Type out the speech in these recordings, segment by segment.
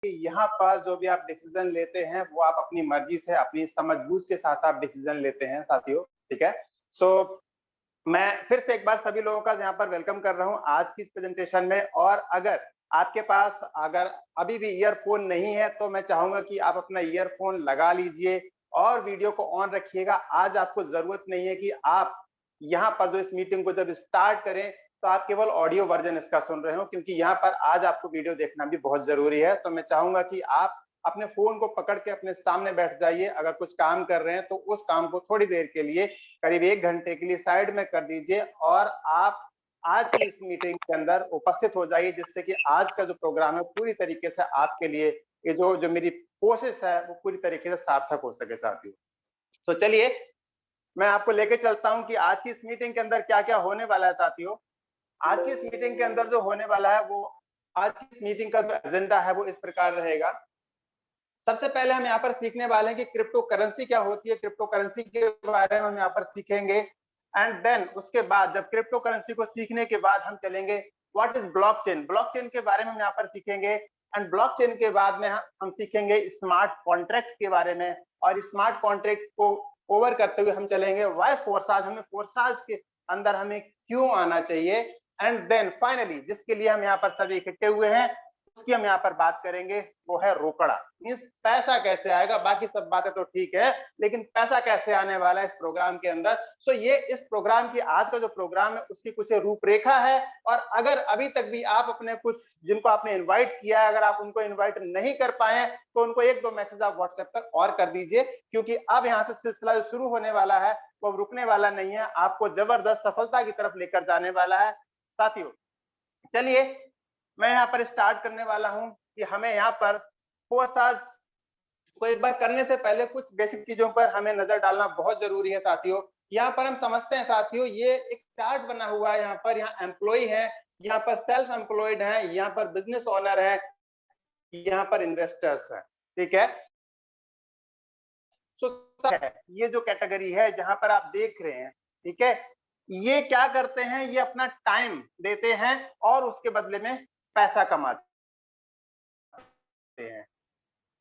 कि यहाँ पर जो भी आप डिसीजन लेते हैं वो आप अपनी मर्जी से, अपनी समझबूझ के साथ आप डिसीजन लेते हैं साथियों, ठीक है। सो मैं फिर से एक बार सभी लोगों का यहाँ पर वेलकम कर रहा हूँ आज की इस प्रेजेंटेशन में। और अगर आपके पास अगर अभी भी ईयरफोन नहीं है तो मैं चाहूंगा कि आप अपना ईयरफोन लगा लीजिए और वीडियो को ऑन रखिएगा। आज आपको जरूरत नहीं है कि आप यहाँ पर जो इस मीटिंग को जब स्टार्ट करें तो आप केवल ऑडियो वर्जन इसका सुन रहे हो, क्योंकि यहाँ पर आज आपको वीडियो देखना भी बहुत जरूरी है। तो मैं चाहूंगा कि आप अपने फोन को पकड़ के अपने सामने बैठ जाइए। अगर कुछ काम कर रहे हैं तो उस काम को थोड़ी देर के लिए, करीब 1 घंटे के लिए साइड में कर दीजिए और आप आज की इस मीटिंग के अंदर उपस्थित हो जाइए, जिससे कि आज का जो प्रोग्राम है पूरी तरीके से आपके लिए ये जो मेरी कोशिश है वो पूरी तरीके से सार्थक हो सके साथियों। तो चलिए मैं आपको लेके चलता हूं कि आज की इस मीटिंग के अंदर क्या क्या होने वाला है साथियों। आज की इस मीटिंग के अंदर जो होने वाला है वो, आज की इस मीटिंग का जो एजेंडा है वो इस प्रकार रहेगा। सबसे पहले हम यहाँ पर सीखने वाले हैं कि क्रिप्टो करेंसी क्या होती है, क्रिप्टो करेंसी के बारे में हम यहाँ पर सीखेंगे। एंड देन उसके बाद जब क्रिप्टो करेंसी को सीखने के बाद हम चलेंगे व्हाट इज ब्लॉकचेन, ब्लॉकचेन के बारे में हम यहाँ पर सीखेंगे। एंड ब्लॉकचेन के बाद में हम सीखेंगे स्मार्ट कॉन्ट्रैक्ट के बारे में, और स्मार्ट कॉन्ट्रैक्ट को ओवर करते हुए हम चलेंगे वाई फोर्साज, हमें फोर्साज के अंदर हमें क्यों आना चाहिए। एंड देन फाइनली जिसके लिए हम यहाँ पर सभी इकट्ठे हुए हैं उसकी हम यहाँ पर बात करेंगे, वो है रोकड़ा। मींस पैसा कैसे आएगा, बाकी सब बातें तो ठीक है लेकिन पैसा कैसे आने वाला है इस प्रोग्राम के अंदर। सो ये इस प्रोग्राम की आज का जो प्रोग्राम है उसकी कुछ रूपरेखा है। और अगर अभी तक भी आप अपने कुछ जिनको आपने इन्वाइट किया है अगर आप उनको इन्वाइट नहीं कर पाए तो उनको 1-2 मैसेज आप व्हाट्सएप पर और कर दीजिए, क्योंकि अब यहाँ से सिलसिला जो शुरू होने वाला है वो रुकने वाला नहीं है, आपको जबरदस्त सफलता की तरफ लेकर जाने वाला है साथियों। चलिए मैं यहाँ पर स्टार्ट करने वाला हूँ कि हमें यहाँ पर फोर्साज को एक बार करने से पहले कुछ बेसिक चीजों पर हमें नजर डालना बहुत जरूरी है साथियों। यहाँ पर हम समझते हैं साथियों, ये एक चार्ट बना हुआ है, यहाँ पर यहाँ एम्प्लॉय है, यहाँ पर सेल्फ एम्प्लॉयड है, यहाँ पर बिजनेस ओनर है, यहाँ पर इन्वेस्टर्स है, ठीक है। ये जो कैटेगरी है जहां पर आप देख रहे हैं, ठीक है, ये क्या करते हैं, ये अपना टाइम देते हैं और उसके बदले में पैसा कमाते हैं।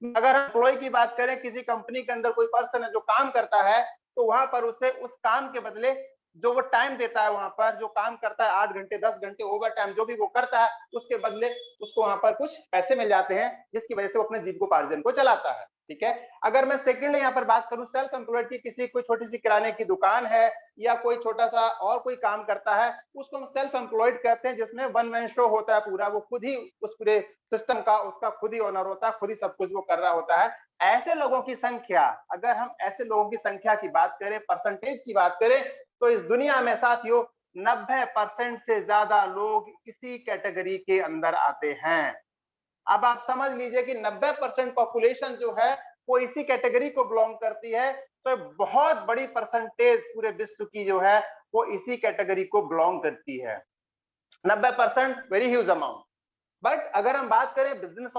अगर एम्प्लॉय की बात करें, किसी कंपनी के अंदर कोई पर्सन है जो काम करता है तो वहां पर उसे उस काम के बदले जो वो टाइम देता है, वहां पर जो काम करता है 8 घंटे 10 घंटे ओवर टाइम जो भी वो करता है उसके बदले उसको वहां पर कुछ पैसे मिल जाते हैं, जिसकी वजह से वो अपने जीविकोपार्जन को चलाता है, ठीक है। अगर मैं सेकंड यहाँ पर बात करूं सेल्फ एम्प्लॉयड की, किसी कोई छोटी सी किराने की दुकान है या कोई छोटा सा और कोई काम करता है, उसको हम सेल्फ एम्प्लॉयड कहते हैं, जिसमें वन मैन शो होता है पूरा, वो खुद ही उस पूरे सिस्टम का उसका खुद ही ओनर होता है, खुद ही सब कुछ वो कर रहा होता है। ऐसे लोगों की संख्या, अगर हम ऐसे लोगों की संख्या की बात करें, परसेंटेज की बात करें, तो इस दुनिया में साथियों 90% से ज्यादा लोग इसी कैटेगरी के अंदर आते हैं। अब आप समझ लीजिए कि 90% पॉपुलेशन जो है वो इसी कैटेगरी को बिलोंग करती है, तो बहुत बड़ी परसेंटेज पूरे विश्व की जो है वो इसी कैटेगरी को बिलोंग करती है। 90% वेरी ह्यूज अमाउंट। बट अगर हम बात करें बिजनेस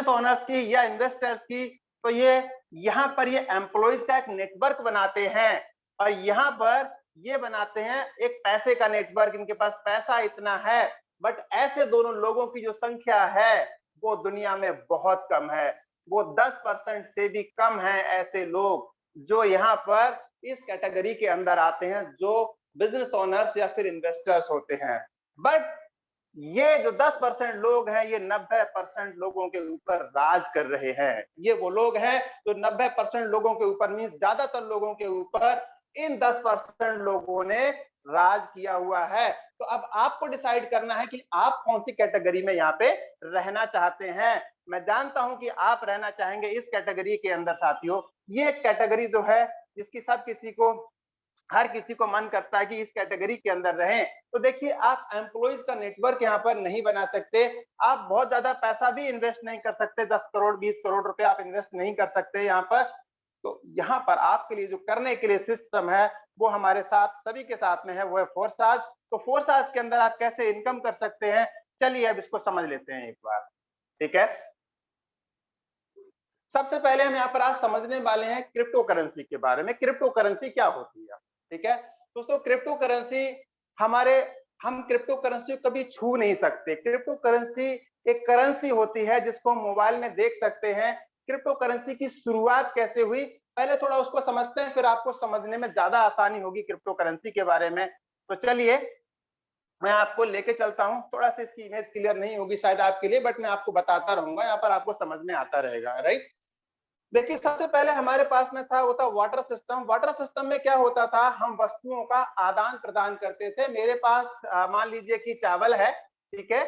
ओनर्स की या इन्वेस्टर्स की, तो ये यहाँ पर ये एम्प्लॉइज का एक नेटवर्क बनाते हैं और यहाँ पर ये बनाते हैं एक पैसे का नेटवर्क, इनके पास पैसा इतना है। बट ऐसे दोनों लोगों की जो संख्या है वो दुनिया में बहुत कम है, वो 10% से भी कम है ऐसे लोग जो यहाँ पर इस कैटेगरी के अंदर आते हैं, जो बिजनेस ओनर्स या फिर इन्वेस्टर्स होते हैं। बट ये जो 10% लोग हैं ये 90% लोगों के ऊपर राज कर रहे हैं। ये वो लोग हैं जो 90% लोगों के ऊपर, मींस ज्यादातर लोगों के ऊपर इन 10% लोगों ने राज किया हुआ है। तो अब आपको डिसाइड करना है कि आप कौन सी कैटेगरी में यहाँ पे रहना चाहते हैं। मैं जानता हूं कि आप रहना चाहेंगे इस कैटेगरी के अंदर साथियों। ये कैटेगरी जो है जिसकी हर किसी को मन करता है कि इस कैटेगरी के अंदर रहें। तो देखिए, आप एम्प्लॉइज का नेटवर्क यहाँ पर नहीं बना सकते, आप बहुत ज्यादा पैसा भी इन्वेस्ट नहीं कर सकते, 10 करोड़ 20 करोड़ रुपए आप इन्वेस्ट नहीं कर सकते यहाँ पर। तो यहाँ पर आपके लिए जो करने के लिए सिस्टम है वो हमारे साथ सभी के साथ में है, वो है फोर्साज। तो फोर्साज के अंदर आप कैसे इनकम कर सकते हैं, चलिए अब इसको समझ लेते हैं एक बार, ठीक है। सबसे पहले हम यहाँ पर आज समझने वाले हैं क्रिप्टो करेंसी के बारे में। क्रिप्टो करेंसी क्या होती है, ठीक है दोस्तों। क्रिप्टो करेंसी हम क्रिप्टो करेंसी को कभी छू नहीं सकते। क्रिप्टो करेंसी एक करेंसी होती है जिसको मोबाइल में देख सकते हैं। क्रिप्टो करेंसी की शुरुआत कैसे हुई, पहले थोड़ा उसको समझते हैं, फिर आपको समझने में ज्यादा आसानी होगी क्रिप्टो करेंसी के बारे में। तो चलिए मैं आपको लेके चलता हूँ। थोड़ा सा इसकी इमेज क्लियर नहीं होगी शायद आपके लिए, बट मैं आपको बताता रहूंगा, यहाँ पर आपको समझ में आता रहेगा। राइट, देखिए सबसे पहले हमारे पास में था, वो था वाटर सिस्टम। वाटर सिस्टम में क्या होता था, हम वस्तुओं का आदान प्रदान करते थे। मेरे पास मान लीजिए कि चावल है, ठीक है,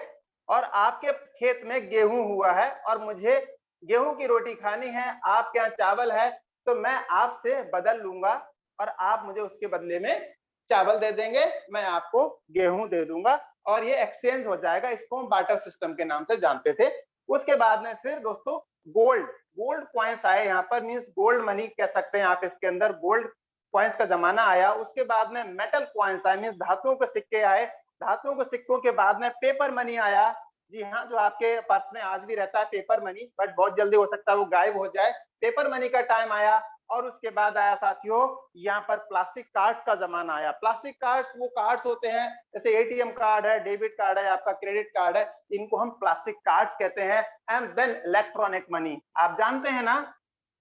और आपके खेत में गेहूं हुआ है और मुझे गेहूं की रोटी खानी है, आपके यहाँ चावल है, तो मैं आपसे बदल लूंगा और आप मुझे उसके बदले में चावल दे देंगे, मैं आपको गेहूं दे दूंगा और ये एक्सचेंज हो जाएगा। इसको हम बार्टर सिस्टम के नाम से जानते थे। उसके बाद में फिर दोस्तों गोल्ड गोल्ड कॉइन्स आए, यहाँ पर मींस गोल्ड मनी कह सकते हैं आप, इसके अंदर गोल्ड कॉइन्स का जमाना आया। उसके बाद में मेटल कॉइन्स आए, मींस धातुओं के सिक्के आए। धातुओं के सिक्कों के बाद में पेपर मनी आया। जी हाँ, जो आपके पर्स में आज भी रहता है पेपर मनी, बट बहुत जल्दी हो सकता है वो गायब हो जाए। पेपर मनी का टाइम आया। और उसके बाद आया साथियों यहाँ पर प्लास्टिक कार्ड्स का जमाना आया। प्लास्टिक कार्ड्स वो कार्ड्स होते हैं जैसे एटीएम कार्ड है, डेबिट कार्ड है, आपका क्रेडिट कार्ड है, इनको हम प्लास्टिक कार्ड्स कहते हैं। एंड देन इलेक्ट्रॉनिक मनी, आप जानते हैं ना,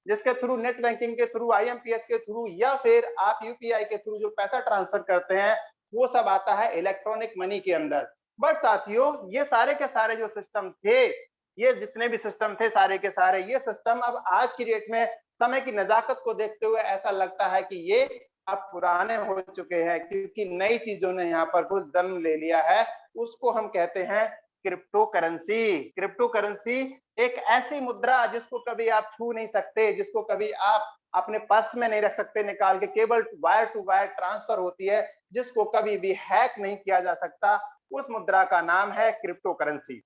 जिसके थ्रू नेट बैंकिंग के थ्रू, आईएमपीएस के थ्रू या फिर आप यूपीआई के थ्रू जो पैसा ट्रांसफर करते हैं, वो सब आता है इलेक्ट्रॉनिक मनी के अंदर। बट साथियों ये सारे के सारे जो सिस्टम थे, ये जितने भी सिस्टम थे सारे के सारे, ये सिस्टम अब आज की डेट में समय की नजाकत को देखते हुए ऐसा लगता है कि ये अब पुराने हो चुके हैं, क्योंकि नई चीजों ने यहाँ पर कुछ जन्म ले लिया है। उसको हम कहते हैं क्रिप्टो करेंसी। क्रिप्टो करेंसी एक ऐसी मुद्रा जिसको कभी आप छू नहीं सकते, जिसको कभी आप अपने पर्स में नहीं रख सकते निकाल के, केवल वायर टू वायर ट्रांसफर होती है, जिसको कभी भी हैक नहीं किया जा सकता। उस मुद्रा का नाम है crypto currency.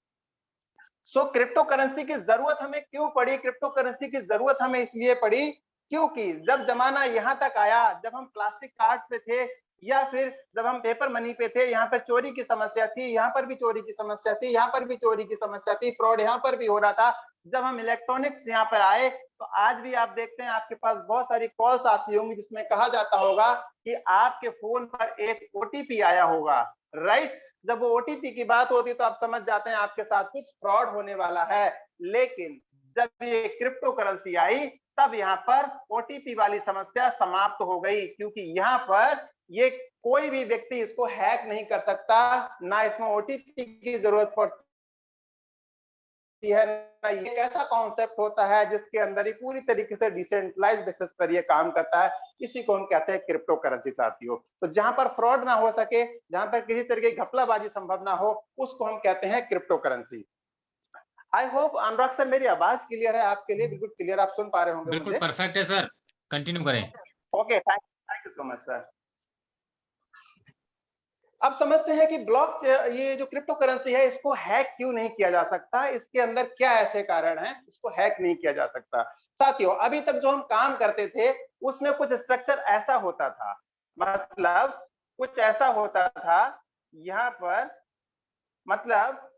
So crypto currency की जरूरत हमें क्यों पड़ी? क्रिप्टो करेंसी की जरूरत हमें इसलिए पड़ी क्योंकि जब जमाना यहाँ तक आया, जब हम प्लास्टिक कार्ड्स पे थे या फिर जब हम पेपर मनी पे थे, यहाँ पर चोरी की समस्या थी, यहाँ पर भी चोरी की समस्या थी, यहाँ पर भी चोरी की समस्या थी, फ्रॉड यहाँ पर भी हो रहा था। जब हम इलेक्ट्रॉनिक्स यहाँ पर आए तो आज भी आप देखते हैं आपके पास बहुत सारी कॉल्स आती होंगी जिसमें कहा जाता होगा कि आपके फोन पर एक ओटीपी आया होगा। राइट, जब वो ओटीपी की बात होती है तो आप समझ जाते हैं आपके साथ कुछ फ्रॉड होने वाला है। लेकिन जब ये क्रिप्टो करेंसी आई तब यहाँ पर ओटीपी वाली समस्या समाप्त हो गई, क्योंकि यहाँ पर ये कोई भी व्यक्ति इसको हैक नहीं कर सकता, ना इसमें ओटीपी की जरूरत पड़ती है, ना ये ऐसा कॉन्सेप्ट होता है जिसके अंदर ये पूरी तरीके से डिसेंट्रलाइज बेसिस पर ये काम करता है। इसी को हम कहते हैं क्रिप्टो करेंसी साथियों। तो जहां पर फ्रॉड ना हो सके, जहां पर किसी तरह की घपलाबाजी संभव ना हो, उसको हम कहते हैं crypto currency. I hope Anurag sir मेरी आवाज क्लियर है आपके लिए, बिल्कुल क्लियर आप सुन पा रहे होंगे बिल्कुल मुझे? परफेक्ट है सर, कंटिन्यू करें। Okay, thank you so much sir. अब समझते हैं कि ब्लॉक, ये जो क्रिप्टो करेंसी है, इसको हैक क्यों नहीं किया जा सकता, इसके अंदर क्या ऐसे कारण हैं इसको हैक नहीं किया जा सकता। साथियों अभी तक जो हम काम करते थे उसमें कुछ स्ट्रक्चर ऐसा होता था, मतलब कुछ ऐसा होता था यहाँ पर, मतलब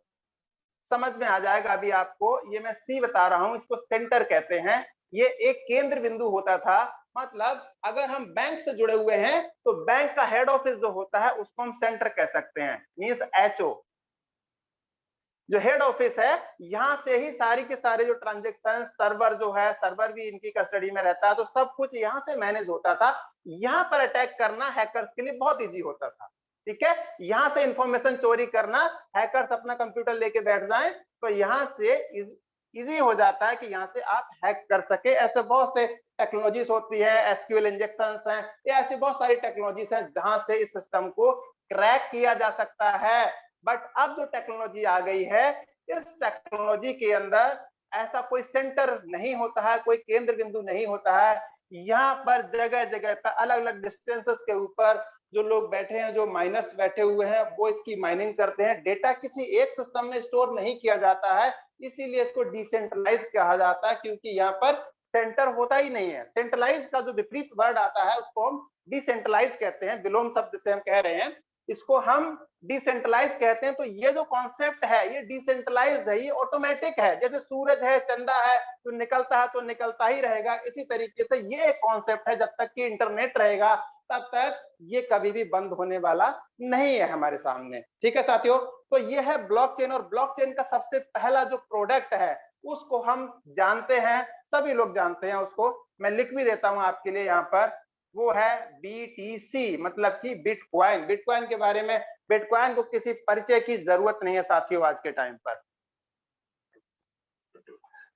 समझ में आ जाएगा अभी आपको। ये मैं सी बता रहा हूं, इसको सेंटर कहते हैं। ये एक केंद्र बिंदु होता था, मतलब अगर हम बैंक से जुड़े हुए हैं तो बैंक का हेड ऑफिस जो होता है उसको हम सेंटर कह सकते हैं, मींस एचओ। जो हेड ऑफिस है, यहाँ से ही सारी के सारे जो ट्रांजेक्शन, सर्वर जो है, सर्वर भी इनकी कस्टडी में रहता है, तो सब कुछ यहाँ से मैनेज होता था। यहाँ पर अटैक करना हैकर्स के लिए बहुत इजी होता था। ठीक है, यहाँ से इंफॉर्मेशन चोरी करना, हैकर्स अपना कंप्यूटर लेके बैठ जाएं तो यहाँ से इजी हो जाता है कि यहाँ से आप हैक कर सके। ऐसे बहुत से टेक्नोलॉजीज होती है, एसक्यूएल इंजेक्शंस हैं, ये ऐसी बहुत सारी टेक्नोलॉजीज हैं जहां से इस सिस्टम को क्रैक किया जा सकता है। बट अब जो टेक्नोलॉजी आ गई है, इस टेक्नोलॉजी के अंदर ऐसा कोई सेंटर नहीं होता है, कोई केंद्र बिंदु नहीं होता है। यहाँ पर जगह जगह पर अलग अलग डिस्टेंसेस के ऊपर जो लोग बैठे हैं, जो माइनर्स बैठे हुए हैं, वो इसकी माइनिंग करते हैं। डेटा किसी एक सिस्टम में स्टोर नहीं किया जाता है, इसीलिए इसको डिसेंट्रलाइज कहा जाता है, क्योंकि यहाँ पर सेंटर होता ही नहीं है। सेंट्रलाइज का जो विपरीत वर्ड आता है उसको हम डिसेंट्रलाइज कहते हैं, विलोम शब्द से हम कह रहे हैं, इसको हम डिसेंट्रलाइज कहते हैं। तो ये जो कॉन्सेप्ट है ये डिसेंट्रलाइज है, ये ऑटोमेटिक है। जैसे सूरज है, चंदा है, तो निकलता है तो निकलता ही रहेगा, इसी तरीके से ये एक कॉन्सेप्ट है। जब तक कि इंटरनेट रहेगा, तब तक ये कभी भी बंद होने वाला नहीं है हमारे सामने। ठीक है साथियों, तो ये है ब्लॉकचेन। और ब्लॉकचेन का सबसे पहला जो प्रोडक्ट है उसको हम जानते हैं, सभी लोग जानते हैं उसको। मैं लिख भी देता हूं आपके लिए यहाँ पर, वो है BTC, मतलब कि बिटकॉइन। बिटकॉइन के बारे में, बिटकॉइन को किसी परिचय की जरूरत नहीं है साथियों आज के टाइम पर।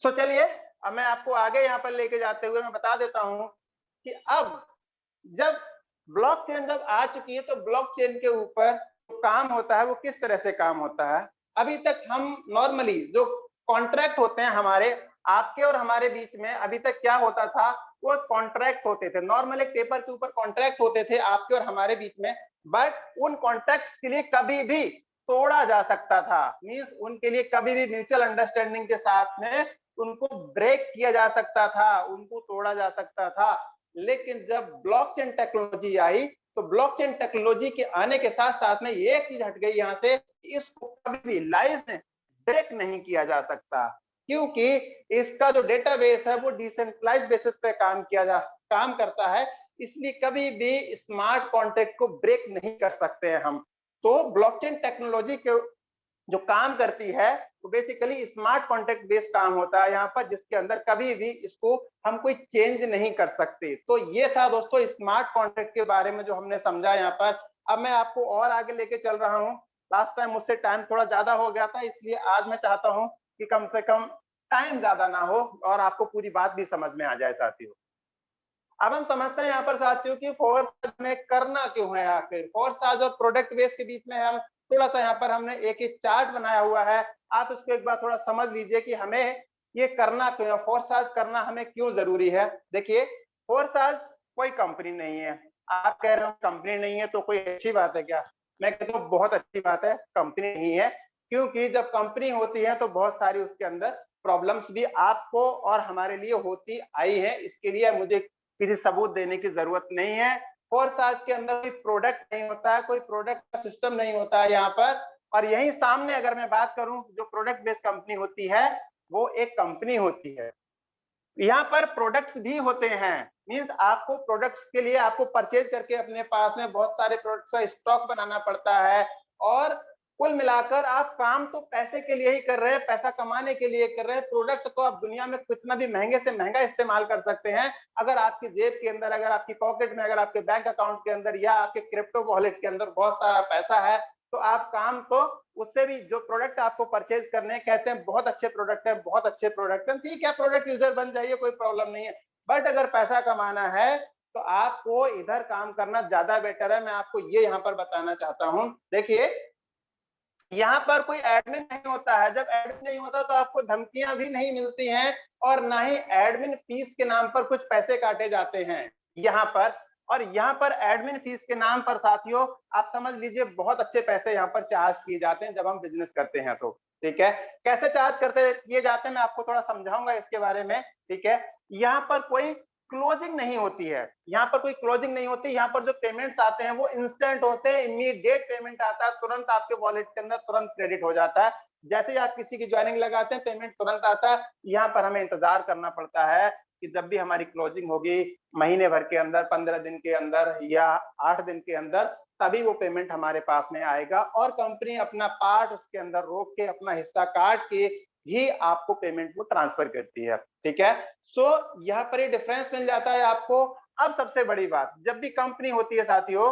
सो चलिए अब मैं आपको आगे यहाँ पर लेके जाते हुए मैं बता देता हूं कि अब जब ब्लॉकचेन जब आ चुकी है तो ब्लॉकचेन के ऊपर जो काम होता है वो किस तरह से काम होता है। अभी तक हम नॉर्मली जो कॉन्ट्रैक्ट होते हैं हमारे, आपके और हमारे बीच में, अभी तक क्या होता था, वो कॉन्ट्रैक्ट होते थे। नॉर्मल एक पेपर के ऊपर कॉन्ट्रैक्ट होते थे आपके और हमारे बीच में, बट उन कॉन्ट्रैक्ट्स के लिए कभी भी तोड़ा जा सकता था। मींस उनके लिए कभी भी म्यूचुअल अंडरस्टैंडिंग के साथ में उनको ब्रेक किया जा सकता था, उनको तोड़ा जा सकता था। लेकिन जब ब्लॉकचेन टेक्नोलॉजी आई तो ब्लॉकचेन टेक्नोलॉजी के आने के साथ साथ में ये एक चीज हट गई यहाँ से, इसको कभी भी लाइफ में ब्रेक नहीं किया जा सकता, क्योंकि इसका जो डेटाबेस है वो डिसेंट्रलाइज बेसिस पे काम करता है। इसलिए कभी भी स्मार्ट कॉन्ट्रैक्ट को ब्रेक नहीं कर सकते हैं हम। तो ब्लॉकचेन टेक्नोलॉजी के जो काम करती है वो बेसिकली स्मार्ट कॉन्ट्रैक्ट बेस्ड काम होता है यहाँ पर, जिसके अंदर कभी भी इसको हम कोई चेंज नहीं कर सकते। तो ये था दोस्तों स्मार्ट कॉन्ट्रैक्ट के बारे में जो हमने समझा यहाँ पर। अब मैं आपको और आगे लेके चल रहा हूँ। लास्ट टाइम मुझसे टाइम थोड़ा ज्यादा हो गया था, इसलिए आज मैं चाहता हूँ कि कम से कम टाइम ज्यादा ना हो और आपको पूरी बात भी समझ में आ जाए साथियों। अब हम समझते हैं यहाँ पर साथियों कि फोरसाज में करना क्यों है आखिर। फोरसाज और प्रोडक्ट बेस के बीच में हम थोड़ा सा यहाँ पर हमने एक चार्ट बनाया हुआ है, आप इसको एक बार थोड़ा समझ लीजिए कि हमें ये करना क्यों है, फोरसाज करना हमें क्यों जरूरी है। देखिए फोरसाज कोई कंपनी नहीं है। आप कह रहे हो कंपनी नहीं है तो कोई अच्छी बात है क्या? मैं कहता हूँ बहुत अच्छी बात है, कंपनी नहीं है। क्योंकि जब कंपनी होती है तो बहुत सारी उसके अंदर प्रॉब्लम्स भी आपको और हमारे लिए होती आई है। इसके लिए मुझे किसी सबूत देने की जरूरत नहीं है। फोरसाज के अंदर कोई प्रोडक्ट नहीं होता है, कोई प्रोडक्ट का सिस्टम नहीं होता है यहाँ पर। और यही सामने अगर मैं बात करूं, जो प्रोडक्ट बेस्ड कंपनी होती है वो एक कंपनी होती है। यहाँ पर प्रोडक्ट्स भी होते हैं। मींस आपको प्रोडक्ट्स के लिए आपको परचेज करके अपने पास में बहुत सारे प्रोडक्ट्स का स्टॉक बनाना पड़ता है। और कुल मिलाकर आप काम तो पैसे के लिए ही कर रहे हैं, पैसा कमाने के लिए कर रहे हैं। प्रोडक्ट तो आप दुनिया में कितना भी महंगे से महंगा इस्तेमाल कर सकते हैं, अगर आपकी जेब के अंदर, अगर आपकी पॉकेट में, अगर आपके बैंक अकाउंट के अंदर या आपके क्रिप्टो वॉलेट के अंदर बहुत सारा पैसा है, तो आप काम तो उससे भी, जो प्रोडक्ट आपको परचेज करने कहते हैं बहुत अच्छे प्रोडक्ट है, बहुत अच्छे प्रोडक्ट है, ठीक है प्रोडक्ट यूजर बन जाइए, कोई प्रॉब्लम नहीं है। बट अगर पैसा कमाना है तो आपको इधर काम करना ज्यादा बेटर है। मैं आपको ये यहाँ पर बताना चाहता हूँ। देखिए यहाँ पर कोई एडमिन नहीं होता है। जब एडमिन नहीं होता तो आपको धमकियां भी नहीं मिलती हैं और ना ही एडमिन फीस के नाम पर कुछ पैसे काटे जाते हैं यहाँ पर। और यहाँ पर एडमिन फीस के नाम पर साथियों आप समझ लीजिए बहुत अच्छे पैसे यहाँ पर चार्ज किए जाते हैं जब हम बिजनेस करते हैं तो। ठीक है, कैसे चार्ज करते किए जाते हैं मैं आपको थोड़ा समझाऊंगा इसके बारे में। ठीक है, यहाँ पर कोई क्लोजिंग नहीं होती है, यहाँ पर कोई क्लोजिंग नहीं होती। यहाँ पर जो पेमेंट्स आते हैं वो इंस्टेंट होते हैं, इमीडिएट पेमेंट आता है, तुरंत आपके वॉलेट के अंदर तुरंत क्रेडिट हो जाता है। जैसे ही आप किसी की ज्वाइनिंग लगाते हैं पेमेंट तुरंत आता है। यहाँ पर हमें इंतजार करना पड़ता है कि जब भी हमारी क्लोजिंग होगी महीने भर के अंदर, 15 दिन के अंदर या 8 दिन के अंदर, तभी वो पेमेंट हमारे पास में आएगा। और कंपनी अपना पार्ट उसके अंदर रोक के, अपना हिस्सा काट के ही आपको पेमेंट को ट्रांसफर करती है। ठीक है, सो यहाँ पर ये डिफरेंस मिल जाता है आपको। अब सबसे बड़ी बात, जब भी कंपनी होती है साथियों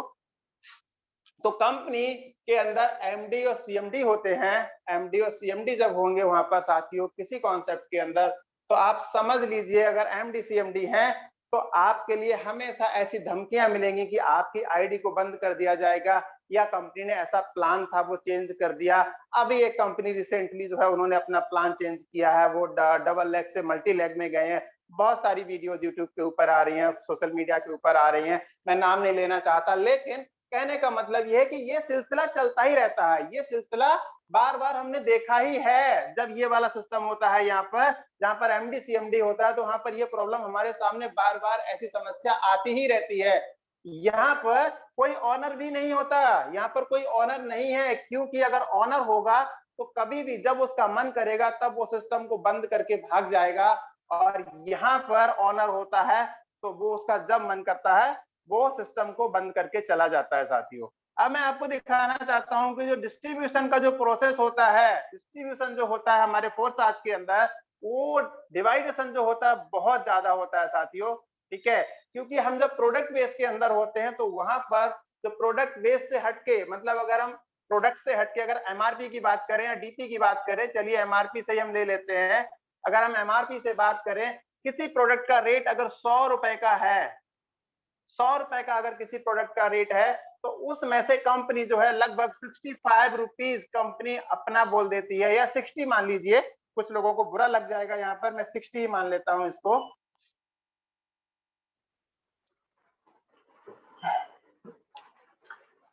तो कंपनी के अंदर एमडी और सीएमडी होते हैं। एमडी और सीएमडी जब होंगे वहां पर साथियों किसी कॉन्सेप्ट के अंदर, तो आप समझ लीजिए अगर एमडी सीएमडी हैं तो आपके लिए हमेशा ऐसी धमकियां मिलेंगी कि आपकी आईडी को बंद कर दिया जाएगा, या कंपनी ने ऐसा प्लान था वो चेंज कर दिया। अभी एक कंपनी रिसेंटली जो है उन्होंने अपना प्लान चेंज किया है, वो डबल लेग से मल्टी लेग में गए हैं। बहुत सारी वीडियोस यूट्यूब के ऊपर आ रही हैं, सोशल मीडिया के ऊपर आ रही हैं, मैं नाम नहीं लेना चाहता, लेकिन कहने का मतलब यह है कि ये सिलसिला चलता ही रहता है। ये सिलसिला बार बार हमने देखा ही है। जब ये वाला सिस्टम होता है यहाँ पर, जहाँ पर एमडी सीएमडी होता है, तो वहां पर ये प्रॉब्लम हमारे सामने बार बार ऐसी समस्या आती ही रहती है। यहाँ पर कोई ऑनर भी नहीं होता, यहाँ पर कोई ऑनर नहीं है, क्योंकि अगर ऑनर होगा तो कभी भी जब उसका मन करेगा तब वो सिस्टम को बंद करके भाग जाएगा। और यहाँ पर ऑनर होता है तो वो उसका जब मन करता है वो सिस्टम को बंद करके चला जाता है साथियों। अब मैं आपको दिखाना चाहता हूं कि जो डिस्ट्रीब्यूशन का जो प्रोसेस होता है, डिस्ट्रीब्यूशन जो होता है हमारे फोर्साज के अंदर, वो डिवाइडेशन जो होता है बहुत ज्यादा होता है साथियों, ठीक है। क्योंकि हम जब प्रोडक्ट बेस के अंदर होते हैं तो वहां पर जो प्रोडक्ट बेस से हटके, मतलब अगर हम प्रोडक्ट से हटके अगर एमआरपी की बात करें या डीपी की बात करें, चलिए एमआरपी से ही हम ले लेते हैं। अगर हम एमआरपी से बात करें, किसी प्रोडक्ट का रेट अगर 100 रुपए का है, 100 रुपए का अगर किसी प्रोडक्ट का रेट है, तो उसमें से कंपनी जो है लगभग 65 रुपीज कंपनी अपना बोल देती है, या 60 मान लीजिए, कुछ लोगों को बुरा लग जाएगा, यहाँ पर मैं 60 ही मान लेता हूं इसको।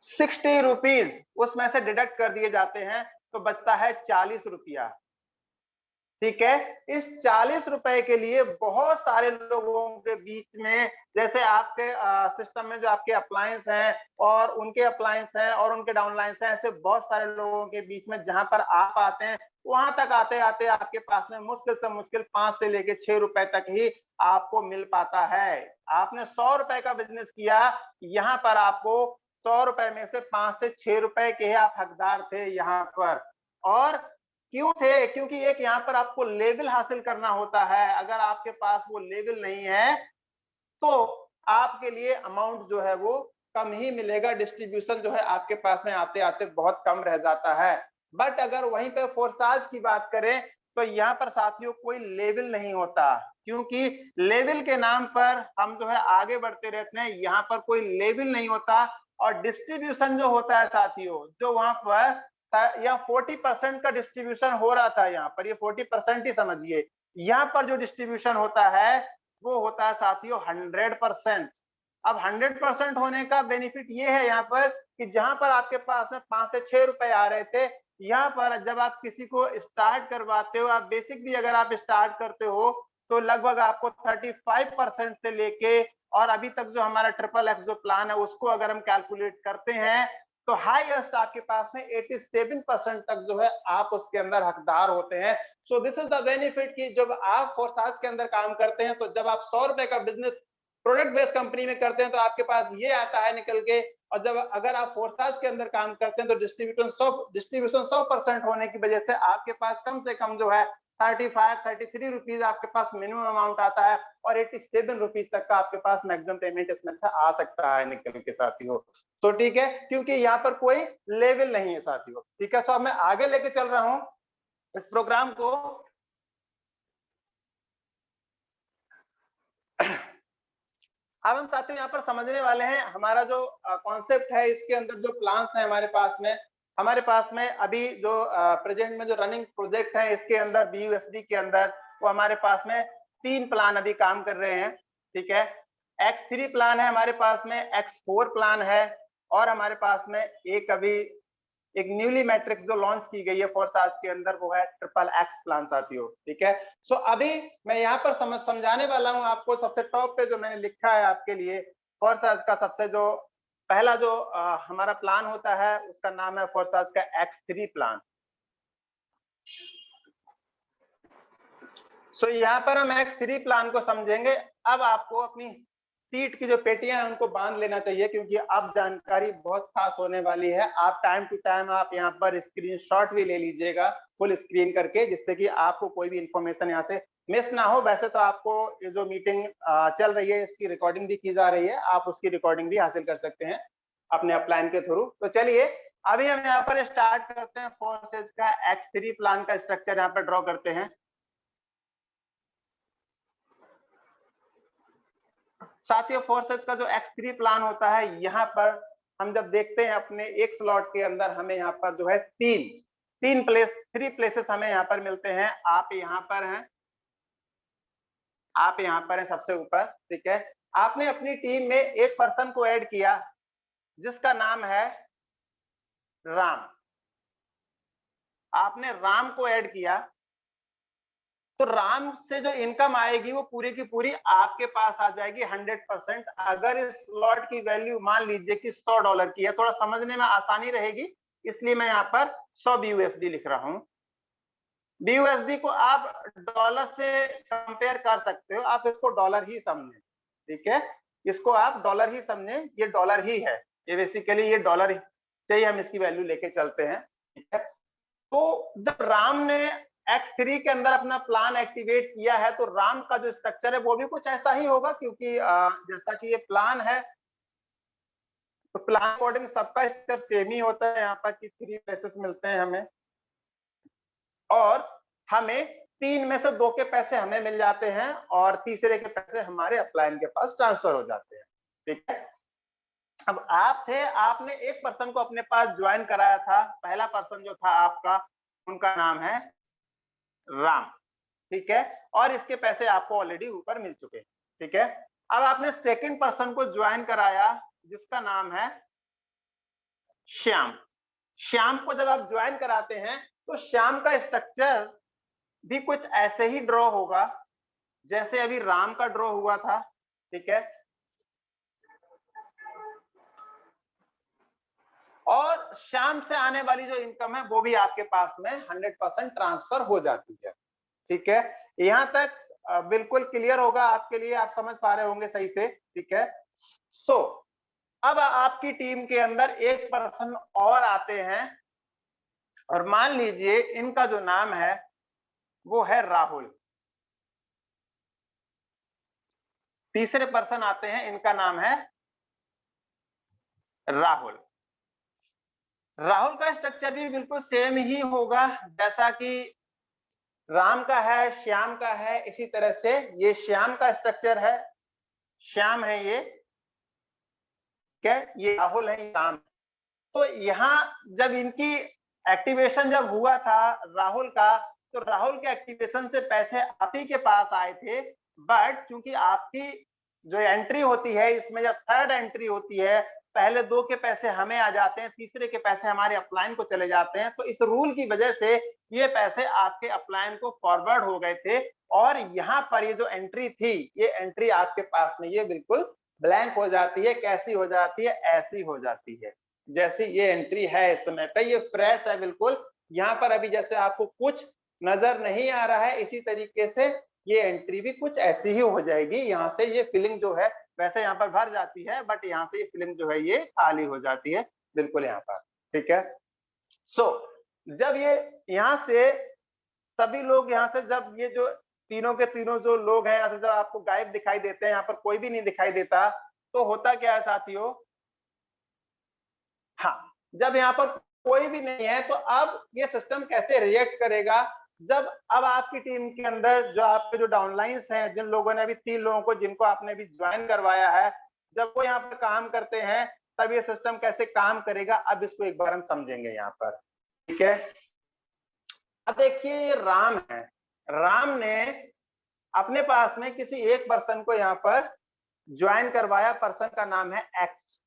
60 रुपीज उसमें से डिडक्ट कर दिए जाते हैं, तो बचता है 40 रुपया, ठीक है। इस 40 रुपए के लिए बहुत सारे लोगों के बीच में, जैसे आपके सिस्टम में जो आपके अप्लायंस हैं और उनके अप्लायंस हैं और उनके डाउनलाइंस हैं, ऐसे बहुत सारे लोगों के बीच में जहां पर आप आते हैं, वहां तक आते आते आपके पास में मुश्किल से मुश्किल 5 से लेके 6 रुपए तक ही आपको मिल पाता है। आपने 100 रुपए का बिजनेस किया, यहाँ पर आपको 100 रुपए में से 5 से 6 रुपए के ही आप हकदार थे यहाँ पर। और क्यों थे? क्योंकि एक यहाँ पर आपको लेवल हासिल करना होता है। अगर आपके पास वो लेवल नहीं है तो आपके लिए अमाउंट जो है वो कम ही मिलेगा, डिस्ट्रीब्यूशन जो है आपके पास में आते आते बहुत कम रह जाता है। बट अगर वहीं पे फोर्साज की बात करें तो यहाँ पर साथियों कोई लेवल नहीं होता, क्योंकि लेवल के नाम पर हम जो है आगे बढ़ते रहते हैं, यहाँ पर कोई लेवल नहीं होता। और डिस्ट्रीब्यूशन जो होता है साथियों, जो वहां पर या 40% का डिस्ट्रीब्यूशन हो रहा था, यहाँ पर ये 40% ही समझिए, यहाँ पर जो डिस्ट्रीब्यूशन होता है वो होता है साथियों 100%। अब 100% होने का बेनिफिट ये है यहाँ पर कि जहां पर आपके पास में 5 से 6 रुपए आ रहे थे, यहाँ पर जब आप किसी को स्टार्ट करवाते हो, आप बेसिक भी अगर आप स्टार्ट करते हो, तो लगभग आपको 35% से लेके और अभी तक जो हमारा ट्रिपल एक्स जो प्लान है उसको अगर हम कैलकुलेट करते हैं, तो हाईएस्ट आपके पास में 87% तक जो है आप उसके अंदर हकदार होते हैं। So this is the benefit कि जब आप फोर्साज के अंदर काम करते हैं, तो जब आप 100 रुपए का बिजनेस प्रोडक्ट बेस्ड कंपनी में करते हैं तो आपके पास ये आता है निकल के, और जब अगर आप फोर्साज के अंदर काम करते हैं तो डिस्ट्रीब्यूशन 100% होने की वजह से आपके पास कम से कम जो है 33 रुपीज आपके पास मिनिमम अमाउंट आता है, और 87 रुपीज तक का आपके पास मैक्सिमम पेमेंट इसमें से आ सकता है निकल के साथियों। तो ठीक है, क्योंकि यहाँ पर कोई लेवल नहीं है साथियों, ठीक है। तो अब मैं आगे लेके चल रहा हूं इस प्रोग्राम को। अब हम साथियों यहाँ पर समझने वाले हैं हमारा जो कॉन्सेप्ट है, इसके अंदर जो प्लान्स है हमारे पास में अभी जो प्रेजेंट में जो रनिंग प्रोजेक्ट है, इसके अंदर BUSD के अंदर वो हमारे पास में 3 प्लान अभी काम कर रहे हैं, ठीक है। X3 प्लान है हमारे पास में, X4 प्लान है, और हमारे पास में एक अभी एक न्यूली मैट्रिक्स जो लॉन्च की गई है फोर्साज के अंदर, वो है ट्रिपल एक्स प्लान साथियों, ठीक है। सो अभी मैं यहाँ पर समझाने वाला हूँ आपको। सबसे टॉप पे जो मैंने लिखा है आपके लिए, फोर्साज का सबसे जो पहला जो हमारा प्लान होता है उसका नाम है फोर्साज का X3 प्लान। सो यहाँ पर हम X3 प्लान को समझेंगे। अब आपको अपनी सीट की जो पेटियां हैं उनको बांध लेना चाहिए, क्योंकि अब जानकारी बहुत खास होने वाली है। आप टाइम टू टाइम आप यहाँ पर स्क्रीनशॉट भी ले लीजिएगा फुल स्क्रीन करके, जिससे कि आपको कोई भी इंफॉर्मेशन यहाँ से मिस ना हो। वैसे तो आपको ये जो मीटिंग चल रही है इसकी रिकॉर्डिंग भी की जा रही है, आप उसकी रिकॉर्डिंग भी हासिल कर सकते हैं अपने अपलाइन के थ्रू। तो चलिए अभी हम यहाँ पर स्टार्ट करते हैं। फोर्सेज का X3 प्लान का स्ट्रक्चर यहाँ पर ड्रॉ करते हैं। साथियों फोर्सेज का जो X3 प्लान होता है, यहाँ पर हम जब देखते हैं अपने एक स्लॉट के अंदर हमें यहाँ पर जो है थ्री प्लेसेस हमें यहाँ पर मिलते हैं। आप यहाँ पर हैं, आप यहाँ पर हैं सबसे ऊपर, ठीक है। आपने अपनी टीम में एक पर्सन को ऐड किया जिसका नाम है राम। आपने राम को ऐड किया तो राम से जो इनकम आएगी वो पूरी की पूरी आपके पास आ जाएगी 100%। अगर इस स्लॉट की वैल्यू मान लीजिए कि $100 की है, थोड़ा समझने में आसानी रहेगी इसलिए मैं यहाँ पर 100 BUSD लिख रहा हूँ। BUSD को आप डॉलर से कंपेयर कर सकते हो, आप इसको डॉलर ही समझें, ठीक है। इसको आप डॉलर ही समझें, ये डॉलर ही है, ये बेसिकली ये डॉलर से ही हम इसकी वैल्यू लेके चलते हैं, ठीक है। तो जब राम ने X3 के अंदर अपना प्लान एक्टिवेट किया है तो राम का जो स्ट्रक्चर है वो भी कुछ ऐसा ही होगा, क्योंकि जैसा कि ये प्लान है तो प्लान अकॉर्डिंग सबका स्ट्रक्चर सेम ही होता है। यहाँ पर कि 3 पैसेस मिलते हैं हमें और हमें 3 में से 2 के पैसे हमें मिल जाते हैं और तीसरे के पैसे हमारे अपलाइन के पास ट्रांसफर हो जाते हैं, ठीक है। अब आप थे, आपने एक पर्सन को अपने पास ज्वाइन कराया था, पहला पर्सन जो था आपका, उनका नाम है राम, ठीक है, और इसके पैसे आपको ऑलरेडी ऊपर मिल चुके हैं, ठीक है। अब आपने सेकंड पर्सन को ज्वाइन कराया जिसका नाम है श्याम। श्याम को जब आप ज्वाइन कराते हैं तो श्याम का स्ट्रक्चर भी कुछ ऐसे ही ड्रॉ होगा जैसे अभी राम का ड्रॉ हुआ था, ठीक है। और श्याम से आने वाली जो इनकम है वो भी आपके पास में 100% ट्रांसफर हो जाती है, ठीक है। यहां तक बिल्कुल क्लियर होगा आपके लिए, आप समझ पा रहे होंगे सही से, ठीक है। सो अब आपकी टीम के अंदर एक पर्सन और आते हैं और मान लीजिए इनका जो नाम है वो है राहुल। तीसरे पर्सन आते हैं, इनका नाम है राहुल। राहुल का स्ट्रक्चर भी बिल्कुल सेम ही होगा जैसा कि राम का है, श्याम का है, इसी तरह से ये श्याम का स्ट्रक्चर है, श्याम है ये, क्या ये राहुल है, ये राम। तो यहाँ जब इनकी एक्टिवेशन जब हुआ था राहुल का, तो राहुल के एक्टिवेशन से पैसे आप ही के पास आए थे, बट चूंकि आपकी जो एंट्री होती है इसमें जब थर्ड एंट्री होती है, पहले 2 के पैसे हमें आ जाते हैं, तीसरे के पैसे हमारे अपलाइन को चले जाते हैं, तो इस रूल की वजह से ये पैसे आपके अपलाइन को फॉरवर्ड हो गए थे और यहाँ पर ये जो एंट्री थी, ये एंट्री आपके पास में ये बिल्कुल ब्लैंक हो जाती है। कैसी हो जाती है? ऐसी हो जाती है जैसी ये एंट्री है इस समय पे, ये फ्रेश है बिल्कुल। यहाँ पर अभी जैसे आपको कुछ नजर नहीं आ रहा है, इसी तरीके से ये एंट्री भी कुछ ऐसी ही हो जाएगी। यहाँ से ये फिलिंग जो है वैसे यहाँ पर भर जाती है, बट यहाँ से ये फिलिंग जो है ये खाली हो जाती है बिल्कुल यहाँ पर, ठीक है। सो जब ये यहाँ से सभी लोग यहाँ से जब ये जो तीनों के तीनों जो लोग हैं यहाँ से जब आपको गायब दिखाई देते हैं, यहाँ पर कोई भी नहीं दिखाई देता, तो होता क्या है साथियों? हाँ, जब यहाँ पर कोई भी नहीं है तो अब ये सिस्टम कैसे रिएक्ट करेगा? जब अब आपकी टीम के अंदर जो आपके जो डाउनलाइंस हैं, जिन लोगों ने अभी 3 लोगों को जिनको आपने अभी ज्वाइन करवाया है, जब वो यहाँ पर काम करते हैं तब ये सिस्टम कैसे काम करेगा, अब इसको एक बार हम समझेंगे यहाँ पर, ठीक है। अब देखिए ये राम है, राम ने अपने पास में किसी एक पर्सन को यहाँ पर ज्वाइन करवाया, पर्सन का नाम है एक्स।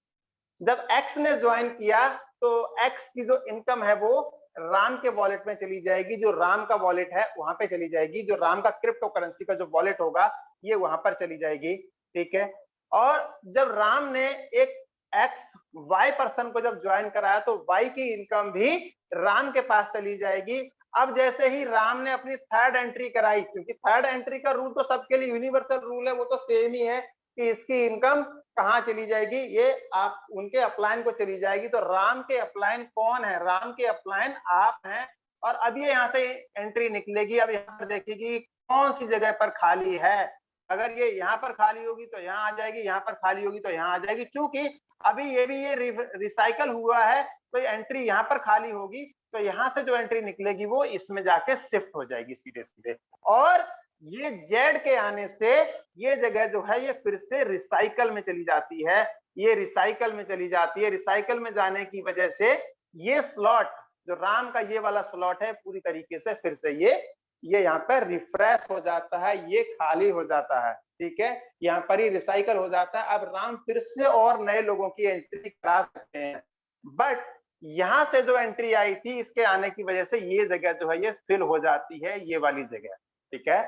जब एक्स ने ज्वाइन किया तो एक्स की जो इनकम है वो राम के वॉलेट में चली जाएगी, जो राम का वॉलेट है वहां पे चली जाएगी, जो राम का क्रिप्टो करेंसी का जो वॉलेट होगा ये वहां पर चली जाएगी, ठीक है। और जब राम ने एक एक्स वाई पर्सन को जब ज्वाइन कराया तो वाई की इनकम भी राम के पास चली जाएगी। अब जैसे ही राम ने अपनी थर्ड एंट्री कराई, क्योंकि थर्ड एंट्री का रूल तो सबके लिए यूनिवर्सल रूल है, वो तो सेम ही है कि इसकी इनकम कहाँ चली जाएगी, ये आप उनके अपलाइन को चली जाएगी। तो राम के अपलाइन कौन है? राम के अपलाइन आप हैं। और अब ये यहाँ से एंट्री निकलेगी, अब यहाँ पर देखिए कौन सी जगह पर खाली है। अगर ये यहाँ पर खाली होगी तो यहाँ आ जाएगी, यहाँ पर खाली होगी तो यहाँ आ जाएगी। चूंकि अभी ये भी ये रिसाइकल हुआ है तो ये एंट्री यहाँ पर खाली होगी, तो यहाँ से जो एंट्री निकलेगी वो इसमें जाके शिफ्ट हो जाएगी सीधे सीधे। और ये जेड के आने से ये जगह जो है ये फिर से रिसाइकल में चली जाती है, ये रिसाइकल में चली जाती है। रिसाइकल में जाने की वजह से ये स्लॉट जो राम का ये वाला स्लॉट है पूरी तरीके से फिर से ये यहाँ पर रिफ्रेश हो जाता है, ये खाली हो जाता है, ठीक है। यहाँ पर ही रिसाइकल हो जाता है। अब राम फिर से और नए लोगों की एंट्री करा सकते हैं, बट यहाँ से जो एंट्री आई थी इसके आने की वजह से ये जगह जो है ये फिल हो जाती है, ये वाली जगह, ठीक है।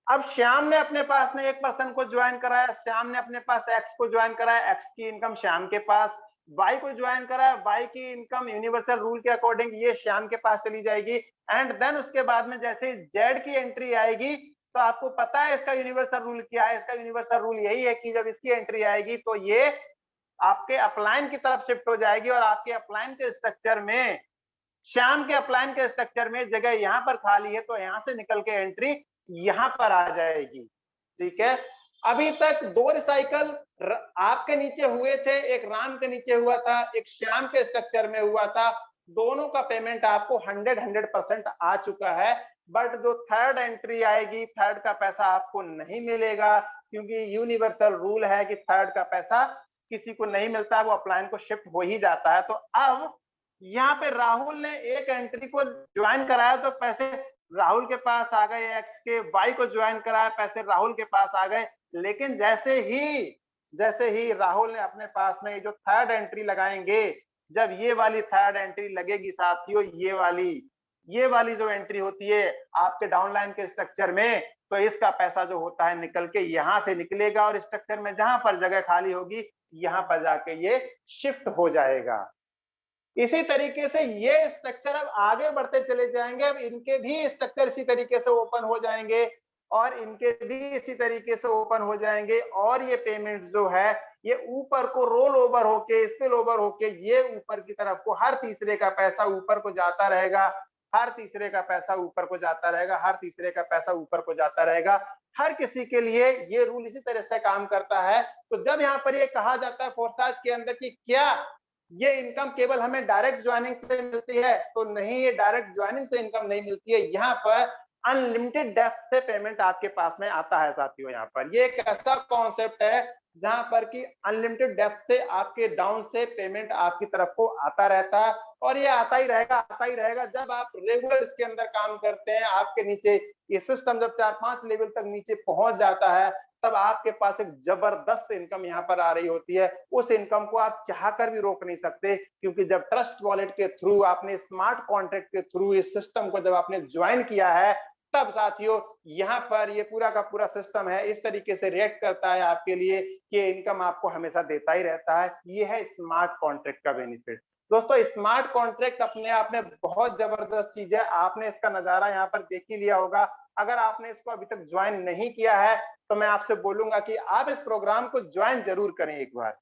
अब श्याम ने अपने पास में एक पर्सन को ज्वाइन कराया, श्याम ने अपने पास एक्स को ज्वाइन कराया, एक्स की इनकम श्याम के पास, वाई को ज्वाइन कराया, वाई की इनकम यूनिवर्सल रूल के अकॉर्डिंग ये श्याम के पास चली जाएगी। एंड देन उसके बाद में जैसे जेड की एंट्री आएगी तो आपको पता है इसका यूनिवर्सल रूल क्या है? इसका यूनिवर्सल रूल यही है कि जब इसकी एंट्री आएगी तो ये आपके अपलाइन की तरफ शिफ्ट हो जाएगी और आपके अपलाइन के स्ट्रक्चर में, श्याम के अपलाइन के स्ट्रक्चर में जगह यहाँ पर खाली है तो यहाँ से निकल के एंट्री यहाँ पर आ जाएगी। ठीक है, अभी तक 2 रिसाइकल आपके नीचे हुए थे, एक राम के नीचे हुआ था, एक श्याम के स्ट्रक्चर में हुआ था। दोनों का पेमेंट आपको 100% आ चुका है। बट जो थर्ड एंट्री आएगी, थर्ड का पैसा आपको नहीं मिलेगा, क्योंकि यूनिवर्सल रूल है कि थर्ड का पैसा किसी को नहीं मिलता, वो अपलाइन को शिफ्ट हो ही जाता है। तो अब यहाँ पे राहुल ने एक एंट्री को ज्वाइन कराया तो पैसे राहुल के पास आ गए, एक्स के वाई को ज्वाइन कराया, पैसे राहुल के पास आ गए। लेकिन जैसे ही राहुल ने अपने पास में जो थर्ड एंट्री लगाएंगे, जब ये वाली थर्ड एंट्री लगेगी साथियों, ये वाली जो एंट्री होती है आपके डाउनलाइन के स्ट्रक्चर में, तो इसका पैसा जो होता है निकल के यहां से निकलेगा और स्ट्रक्चर में जहां पर जगह खाली होगी यहां पर जाके ये शिफ्ट हो जाएगा। इसी तरीके से ये स्ट्रक्चर अब आगे बढ़ते चले जाएंगे, अब इनके भी स्ट्रक्चर इसी तरीके से ओपन हो जाएंगे और इनके भी इसी तरीके से ओपन हो जाएंगे और ये पेमेंट जो है ये ऊपर को रोल ओवर होके, स्पिल ओवर होके ये ऊपर की तरफ को हर तीसरे का पैसा ऊपर को जाता रहेगा, हर तीसरे का पैसा ऊपर को जाता रहेगा, हर तीसरे का पैसा ऊपर को जाता रहेगा। हर किसी के लिए ये रूल इसी तरह से काम करता है। तो जब यहाँ पर ये कहा जाता है फोरसाज के अंदर कि क्या ये इनकम केवल हमें डायरेक्ट ज्वाइनिंग से मिलती है, तो नहीं, ये डायरेक्ट ज्वाइनिंग से इनकम नहीं मिलती है। यहाँ पर अनलिमिटेड डेप्थ से पेमेंट आपके पास में आता है साथियों। यहाँ पर ये एक ऐसा कॉन्सेप्ट है जहां पर कि अनलिमिटेड डेप्थ से आपके डाउन से पेमेंट आपकी तरफ को आता रहता है और ये आता ही रहेगा। जब आप रेगुलर इसके अंदर काम करते हैं, आपके नीचे ये सिस्टम जब 4-5 लेवल तक नीचे पहुंच जाता है, तब आपके पास एक जबरदस्त इनकम यहाँ पर आ रही होती है। उस इनकम को आप चाहकर भी रोक नहीं सकते, क्योंकि जब ट्रस्ट वॉलेट के थ्रू, आपने स्मार्ट कॉन्ट्रैक्ट के थ्रू इस सिस्टम को जब आपने ज्वाइन किया है, तब साथियों यहाँ पर ये पूरा का पूरा सिस्टम है इस तरीके से रिएक्ट करता है आपके लिए कि इनकम आपको हमेशा देता ही रहता है। ये है स्मार्ट कॉन्ट्रैक्ट का बेनिफिट। दोस्तों, स्मार्ट कॉन्ट्रैक्ट अपने आप में बहुत जबरदस्त चीज है। आपने इसका नजारा यहाँ पर देख ही लिया होगा। अगर आपने इसको अभी तक ज्वाइन नहीं किया है तो मैं आपसे बोलूंगा कि आप इस प्रोग्राम को ज्वाइन जरूर करें एक बार।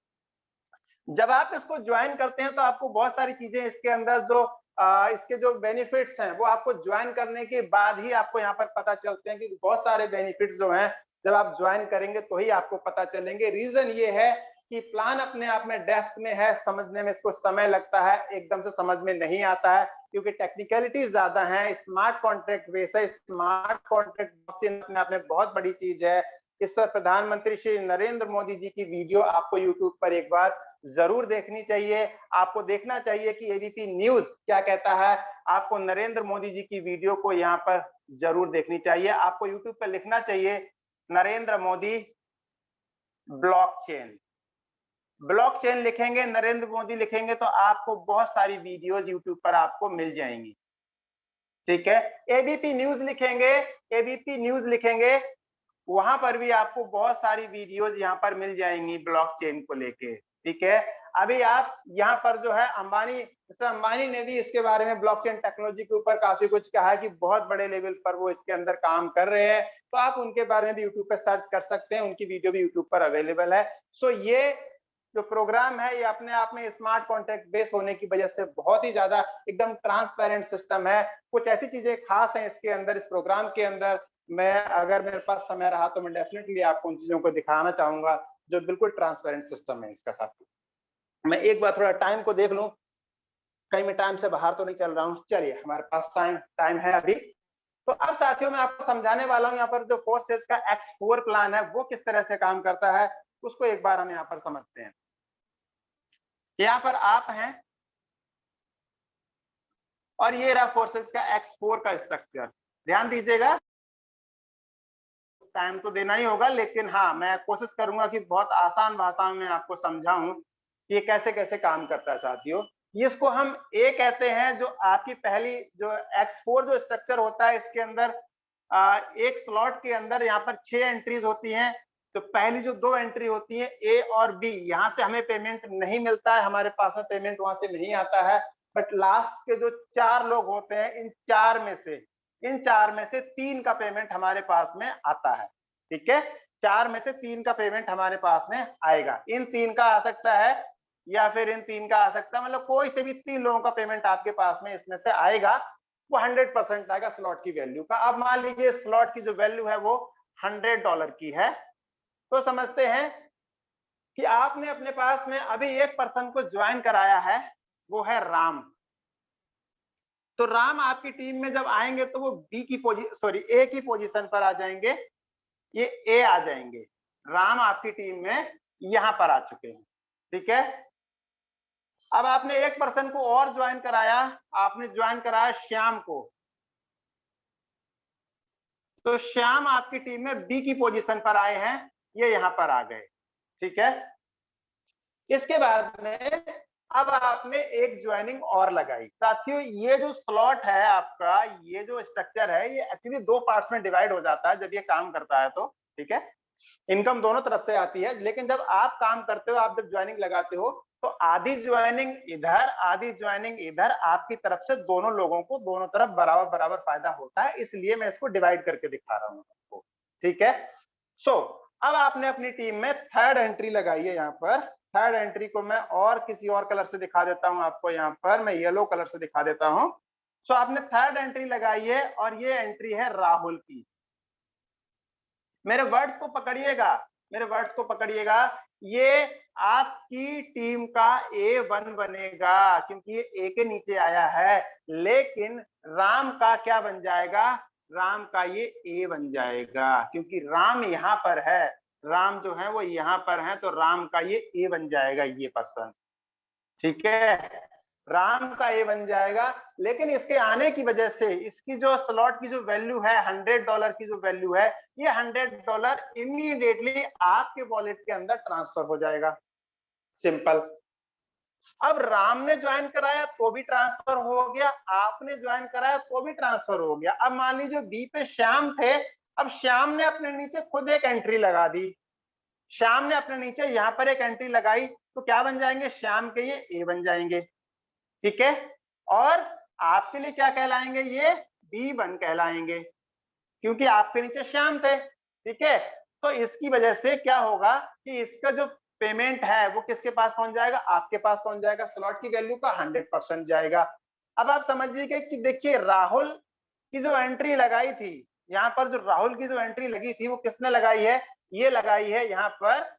जब आप इसको ज्वाइन करते हैं तो आपको बहुत सारी चीजें इसके अंदर जो इसके जो बेनिफिट्स हैं वो आपको ज्वाइन करने के बाद ही आपको यहाँ पर पता चलते हैं, कि बहुत सारे बेनिफिट्स जो हैं जब आप ज्वाइन करेंगे तो ही आपको पता चलेंगे। रीजन ये है कि प्लान अपने आप में डेप्थ में है, समझने में इसको समय लगता है, एकदम से समझ में नहीं आता है क्योंकि टेक्निकलिटीज ज्यादा है। स्मार्ट कॉन्ट्रैक्ट बेस है, स्मार्ट कॉन्ट्रैक्ट अपने आप में बहुत बड़ी चीज है। इस पर प्रधानमंत्री श्री नरेंद्र मोदी जी की वीडियो आपको यूट्यूब पर एक बार जरूर देखनी चाहिए। आपको देखना चाहिए कि एबीपी न्यूज क्या कहता है। आपको नरेंद्र मोदी जी की वीडियो को यहाँ पर जरूर देखनी चाहिए। आपको यूट्यूब पर लिखना चाहिए नरेंद्र मोदी ब्लॉकचेन। ब्लॉकचेन लिखेंगे, नरेंद्र मोदी लिखेंगे तो आपको बहुत सारी वीडियोज यूट्यूब पर आपको मिल जाएंगी। ठीक है, एबीपी न्यूज लिखेंगे, वहां पर भी आपको बहुत सारी वीडियोज यहाँ पर मिल जाएंगी ब्लॉकचेन को लेके। ठीक है, अभी आप यहाँ पर जो है मिस्टर अंबानी ने भी इसके बारे में ब्लॉकचेन टेक्नोलॉजी के ऊपर काफी कुछ कहा है कि बहुत बड़े लेवल पर वो इसके अंदर काम कर रहे हैं। तो आप उनके बारे में भी यूट्यूब पर सर्च कर सकते हैं, उनकी वीडियो भी यूट्यूब पर अवेलेबल है। सो ये जो प्रोग्राम है ये अपने आप में स्मार्ट कॉन्ट्रैक्ट बेस होने की वजह से बहुत ही ज्यादा एकदम ट्रांसपेरेंट सिस्टम है। कुछ ऐसी चीजें खास हैं इसके अंदर, इस प्रोग्राम के अंदर। मैं अगर मेरे पास समय रहा तो मैं डेफिनेटली आपको उन चीजों को दिखाना चाहूंगा जो बिल्कुल ट्रांसपेरेंट सिस्टम है इसका। साथ मैं एक बार थोड़ा टाइम को देख लूं, कहीं मैं टाइम से बाहर तो नहीं चल रहा हूं। चलिए, हमारे पास टाइम है अभी। तो अब साथियों मैं आपको समझाने वाला हूं यहाँ पर जो फोर्सेज का X4 प्लान है वो किस तरह से काम करता है, उसको एक बार हम यहाँ पर समझते हैं। यहाँ पर आप हैं और ये रहा फोर्सेज का X4 का स्ट्रक्चर। ध्यान दीजिएगा, टाइम तो देना ही होगा, लेकिन हाँ मैं कोशिश करूंगा कि बहुत आसान भाषा में आपको समझाऊं कि ये कैसे कैसे काम करता है साथियों। इसको हम ए कहते हैं, जो आपकी पहली जो X4 जो स्ट्रक्चर होता है इसके अंदर एक स्लॉट के अंदर यहाँ पर 6 एंट्रीज होती हैं। तो पहली जो 2 एंट्री होती है ए और बी, यहाँ से हमें पेमेंट नहीं मिलता है, हमारे पास में पेमेंट वहां से नहीं आता है। बट लास्ट के जो 4 लोग होते हैं, इन 4 में से इन 4 में से 3 का पेमेंट हमारे पास में आता है। ठीक है, 4 में से 3 का पेमेंट हमारे पास में आएगा। इन 3 का आ सकता है या फिर इन 3 का आ सकता है, मतलब कोई से भी 3 लोगों का पेमेंट आपके पास में इसमें से आएगा, वो 100% आएगा स्लॉट की वैल्यू का। अब मान लीजिए स्लॉट की जो वैल्यू है वो $100 की है, तो समझते हैं कि आपने अपने पास में अभी एक पर्सन को ज्वाइन कराया है, वो है राम। तो राम आपकी टीम में जब आएंगे तो वो ए की पोजीशन पर आ जाएंगे, ये ए आ जाएंगे। राम आपकी टीम में यहां पर आ चुके हैं। ठीक है, अब आपने एक पर्सन को और ज्वाइन कराया, आपने ज्वाइन कराया श्याम को, तो श्याम आपकी टीम में बी की पोजीशन पर आए हैं, ये यहां पर आ गए। ठीक है, इसके बाद में अब आपने एक ज्वाइनिंग और लगाई। साथियों, ये जो स्लॉट है आपका, ये जो स्ट्रक्चर है, ये एक्चुअली 2 पार्ट्स में डिवाइड हो जाता है जब ये काम करता है तो। ठीक है, इनकम दोनों तरफ से आती है, लेकिन जब आप काम करते हो, आप जब ज्वाइनिंग लगाते हो, तो आधी ज्वाइनिंग इधर, आधी ज्वाइनिंग इधर, आपकी तरफ से दोनों लोगों को दोनों तरफ बराबर बराबर फायदा होता है, इसलिए मैं इसको डिवाइड करके दिखा रहा हूं आपको। ठीक है, सो अब आपने अपनी टीम में थर्ड एंट्री लगाई है। यहाँ पर थर्ड एंट्री को मैं और किसी और कलर से दिखा देता हूं आपको, यहाँ पर मैं येलो कलर से दिखा देता हूं। सो आपने थर्ड एंट्री लगाई है और ये एंट्री है राहुल की। मेरे वर्ड्स को पकड़िएगा, मेरे वर्ड्स को पकड़िएगा, ये आपकी टीम का A1 बनेगा क्योंकि ये A के नीचे आया है, लेकिन राम का क्या बन जाएगा, राम का ये A बन जाएगा क्योंकि राम यहाँ पर है, राम जो है वो यहाँ पर है, तो राम का ये A बन जाएगा ये पर्सन। ठीक है, राम का ए बन जाएगा, लेकिन इसके आने की वजह से इसकी जो स्लॉट की जो वैल्यू है, $100 की जो वैल्यू है, ये $100 इमीडिएटली आपके वॉलेट के अंदर ट्रांसफर हो जाएगा। सिंपल। अब राम ने ज्वाइन कराया तो भी ट्रांसफर हो गया, आपने ज्वाइन कराया तो भी ट्रांसफर हो गया। अब मान लीजिए बी पे श्याम थे, अब श्याम ने अपने नीचे खुद एक एंट्री लगा दी, श्याम ने अपने नीचे यहाँ पर एक एंट्री लगाई, तो क्या बन जाएंगे, श्याम के ये ए बन जाएंगे। ठीक है, और आपके लिए क्या कहलाएंगे, ये B1 कहलाएंगे क्योंकि आपके नीचे श्याम थे। ठीक है, तो इसकी वजह से क्या होगा कि इसका जो पेमेंट है वो किसके पास पहुंच जाएगा, आपके पास पहुंच जाएगा, स्लॉट की वैल्यू का 100% जाएगा। अब आप समझिए कि देखिए राहुल की जो एंट्री लगाई थी, यहाँ पर जो राहुल की जो एंट्री लगी थी वो किसने लगाई है, ये लगाई है यहाँ पर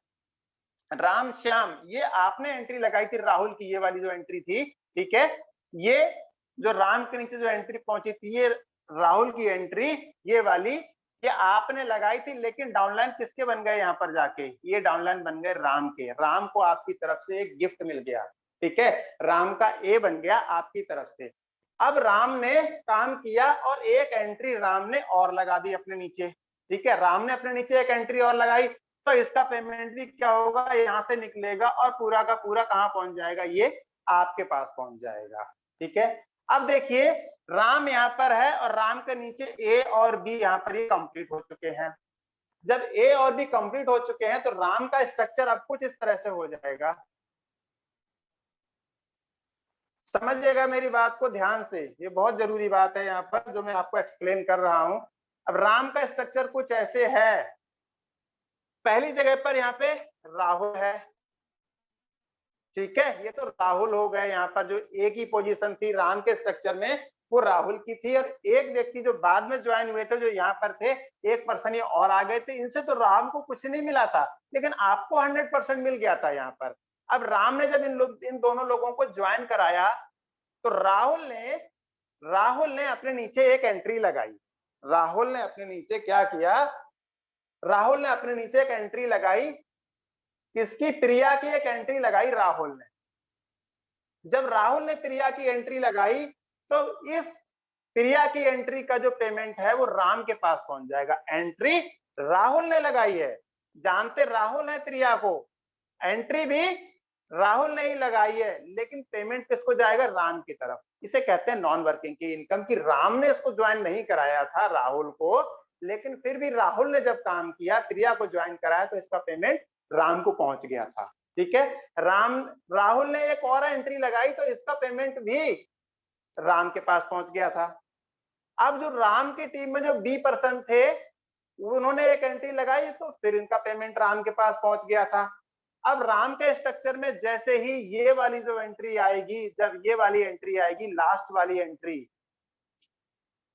राम श्याम, ये आपने एंट्री लगाई थी राहुल की, ये वाली जो एंट्री थी। ठीक है, ये जो राम के नीचे जो एंट्री पहुंची थी, ये राहुल की एंट्री, ये वाली, ये आपने लगाई थी, लेकिन डाउनलाइन किसके बन गए, यहाँ पर जाके ये डाउनलाइन बन गए राम के। राम को आपकी तरफ से एक गिफ्ट मिल गया। ठीक है, राम का ए बन गया आपकी तरफ से। अब राम ने काम किया और एक एंट्री राम ने और लगा दी अपने नीचे। ठीक है, राम ने अपने नीचे एक एंट्री और लगाई, तो इसका पेमेंट भी क्या होगा, यहाँ से निकलेगा और पूरा का पूरा कहाँ पहुंच जाएगा, ये आपके पास पहुंच जाएगा। ठीक है, अब देखिए राम यहाँ पर है और राम के नीचे ए और बी यहाँ पर ये कंप्लीट हो चुके हैं। जब ए और बी कंप्लीट हो चुके हैं तो राम का स्ट्रक्चर अब कुछ इस तरह से हो जाएगा। समझिएगा मेरी बात को ध्यान से, ये बहुत जरूरी बात है यहाँ पर जो मैं आपको एक्सप्लेन कर रहा हूं। अब राम का स्ट्रक्चर कुछ ऐसे है, पहली जगह पर यहाँ पे राहुल है। ठीक है, ये तो राहुल हो गए, यहाँ पर जो ए की पोजीशन थी राम के स्ट्रक्चर में वो राहुल की थी, और एक व्यक्ति जो बाद में ज्वाइन हुए थे जो यहाँ पर थे, एक पर्सन ये और आ गए थे, इनसे तो राम को कुछ नहीं मिला था, लेकिन आपको 100% मिल गया था यहाँ पर। अब राम ने जब इन दोनों लोगों को ज्वाइन कराया तो राहुल ने अपने नीचे एक एंट्री लगाई। राहुल ने अपने नीचे क्या किया, राहुल ने अपने नीचे एक एंट्री लगाई, किसकी, प्रिया की एक एंट्री लगाई राहुल ने। जब राहुल ने प्रिया की एंट्री लगाई तो इस प्रिया की एंट्री का जो पेमेंट है वो राम के पास पहुंच जाएगा। एंट्री राहुल ने लगाई है, जानते राहुल है प्रिया को, एंट्री भी राहुल ने ही लगाई है, लेकिन पेमेंट किसको जाएगा, राम की तरफ। इसे कहते हैं नॉन वर्किंग की इनकम, की राम ने इसको ज्वाइन नहीं कराया था राहुल को, लेकिन फिर भी राहुल ने जब काम किया, प्रिया को ज्वाइन कराया, तो इसका पेमेंट राम को पहुंच गया था। ठीक है, राहुल ने एक और एंट्री लगाई तो इसका पेमेंट भी राम के पास पहुंच गया था। अब जो राम की टीम में जो बी पर्सन थे उन्होंने एक एंट्री लगाई तो फिर इनका पेमेंट राम के पास पहुंच गया था। अब राम के स्ट्रक्चर में जैसे ही ये वाली जो एंट्री आएगी, जब ये वाली एंट्री आएगी, लास्ट वाली एंट्री,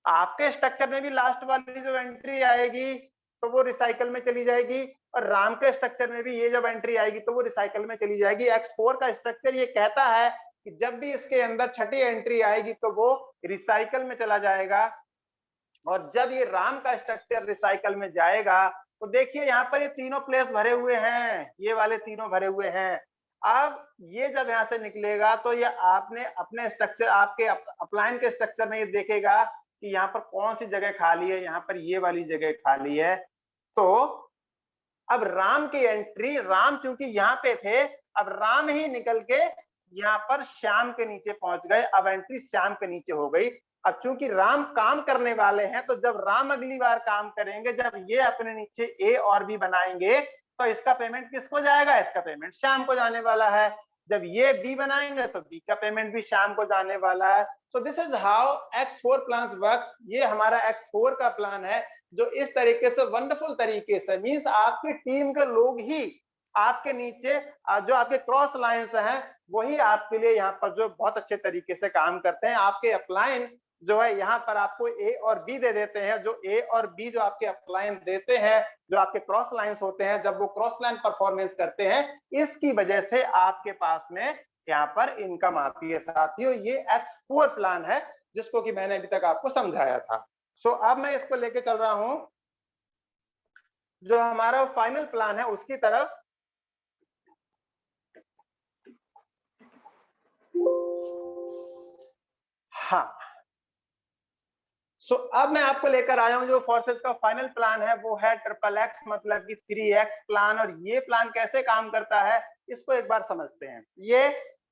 आपके स्ट्रक्चर में भी लास्ट वाली जो एंट्री आएगी तो वो रिसाइकल में चली जाएगी, और राम के स्ट्रक्चर में भी ये जब एंट्री आएगी तो वो रिसाइकल में चली जाएगी। X4 का स्ट्रक्चर ये कहता है कि जब भी इसके अंदर छठी एंट्री आएगी तो वो रिसाइकल में चला जाएगा, और जब ये राम का स्ट्रक्चर रिसाइकल में जाएगा तो देखिए यहाँ पर ये तीनों प्लेस भरे हुए हैं, ये वाले तीनों भरे हुए हैं। अब ये जब यहाँ से निकलेगा तो ये आपने अपने स्ट्रक्चर, आपके अपलाइन के स्ट्रक्चर में ये देखेगा कि यहाँ पर कौन सी जगह खाली है, यहाँ पर ये वाली जगह खाली है। तो अब राम की एंट्री, राम चूंकि यहाँ पे थे, अब राम ही निकल के यहाँ पर श्याम के नीचे पहुंच गए, अब एंट्री श्याम के नीचे हो गई। अब चूंकि राम काम करने वाले हैं तो जब राम अगली बार काम करेंगे, जब ये अपने नीचे ए और बी बनाएंगे तो इसका पेमेंट किसको जाएगा, इसका पेमेंट श्याम को जाने वाला है। जब ये बी बनाएंगे तो बी का पेमेंट भी श्याम को जाने वाला है। So this is how X4 plans works. ये हमारा X4 का प्लान है जो इस तरीके से वंडरफुल तरीके से, मींस आपकी टीम के लोग ही आपके नीचे जो आपके क्रॉस लाइंस हैं वही आपके लिए यहाँ पर जो बहुत अच्छे तरीके से काम करते हैं। आपके अपलाइन जो है यहाँ पर आपको ए और बी दे देते हैं, जो ए और बी जो आपके अपलाइन देते हैं, जो आपके क्रॉस लाइंस होते हैं, जब वो क्रॉस लाइन परफॉर्मेंस करते हैं, इसकी वजह से आपके पास में यहाँ पर इनकम आती है। साथियों ये X4 प्लान है जिसको कि मैंने अभी तक आपको समझाया था। सो अब मैं इसको लेके चल रहा हूं जो हमारा फाइनल प्लान है उसकी तरफ। हाँ, सो अब मैं आपको लेकर आया हूं जो फोर्सेस का फाइनल प्लान है वो है XXX मतलब कि 3X प्लान। और ये प्लान कैसे काम करता है इसको एक बार समझते हैं। ये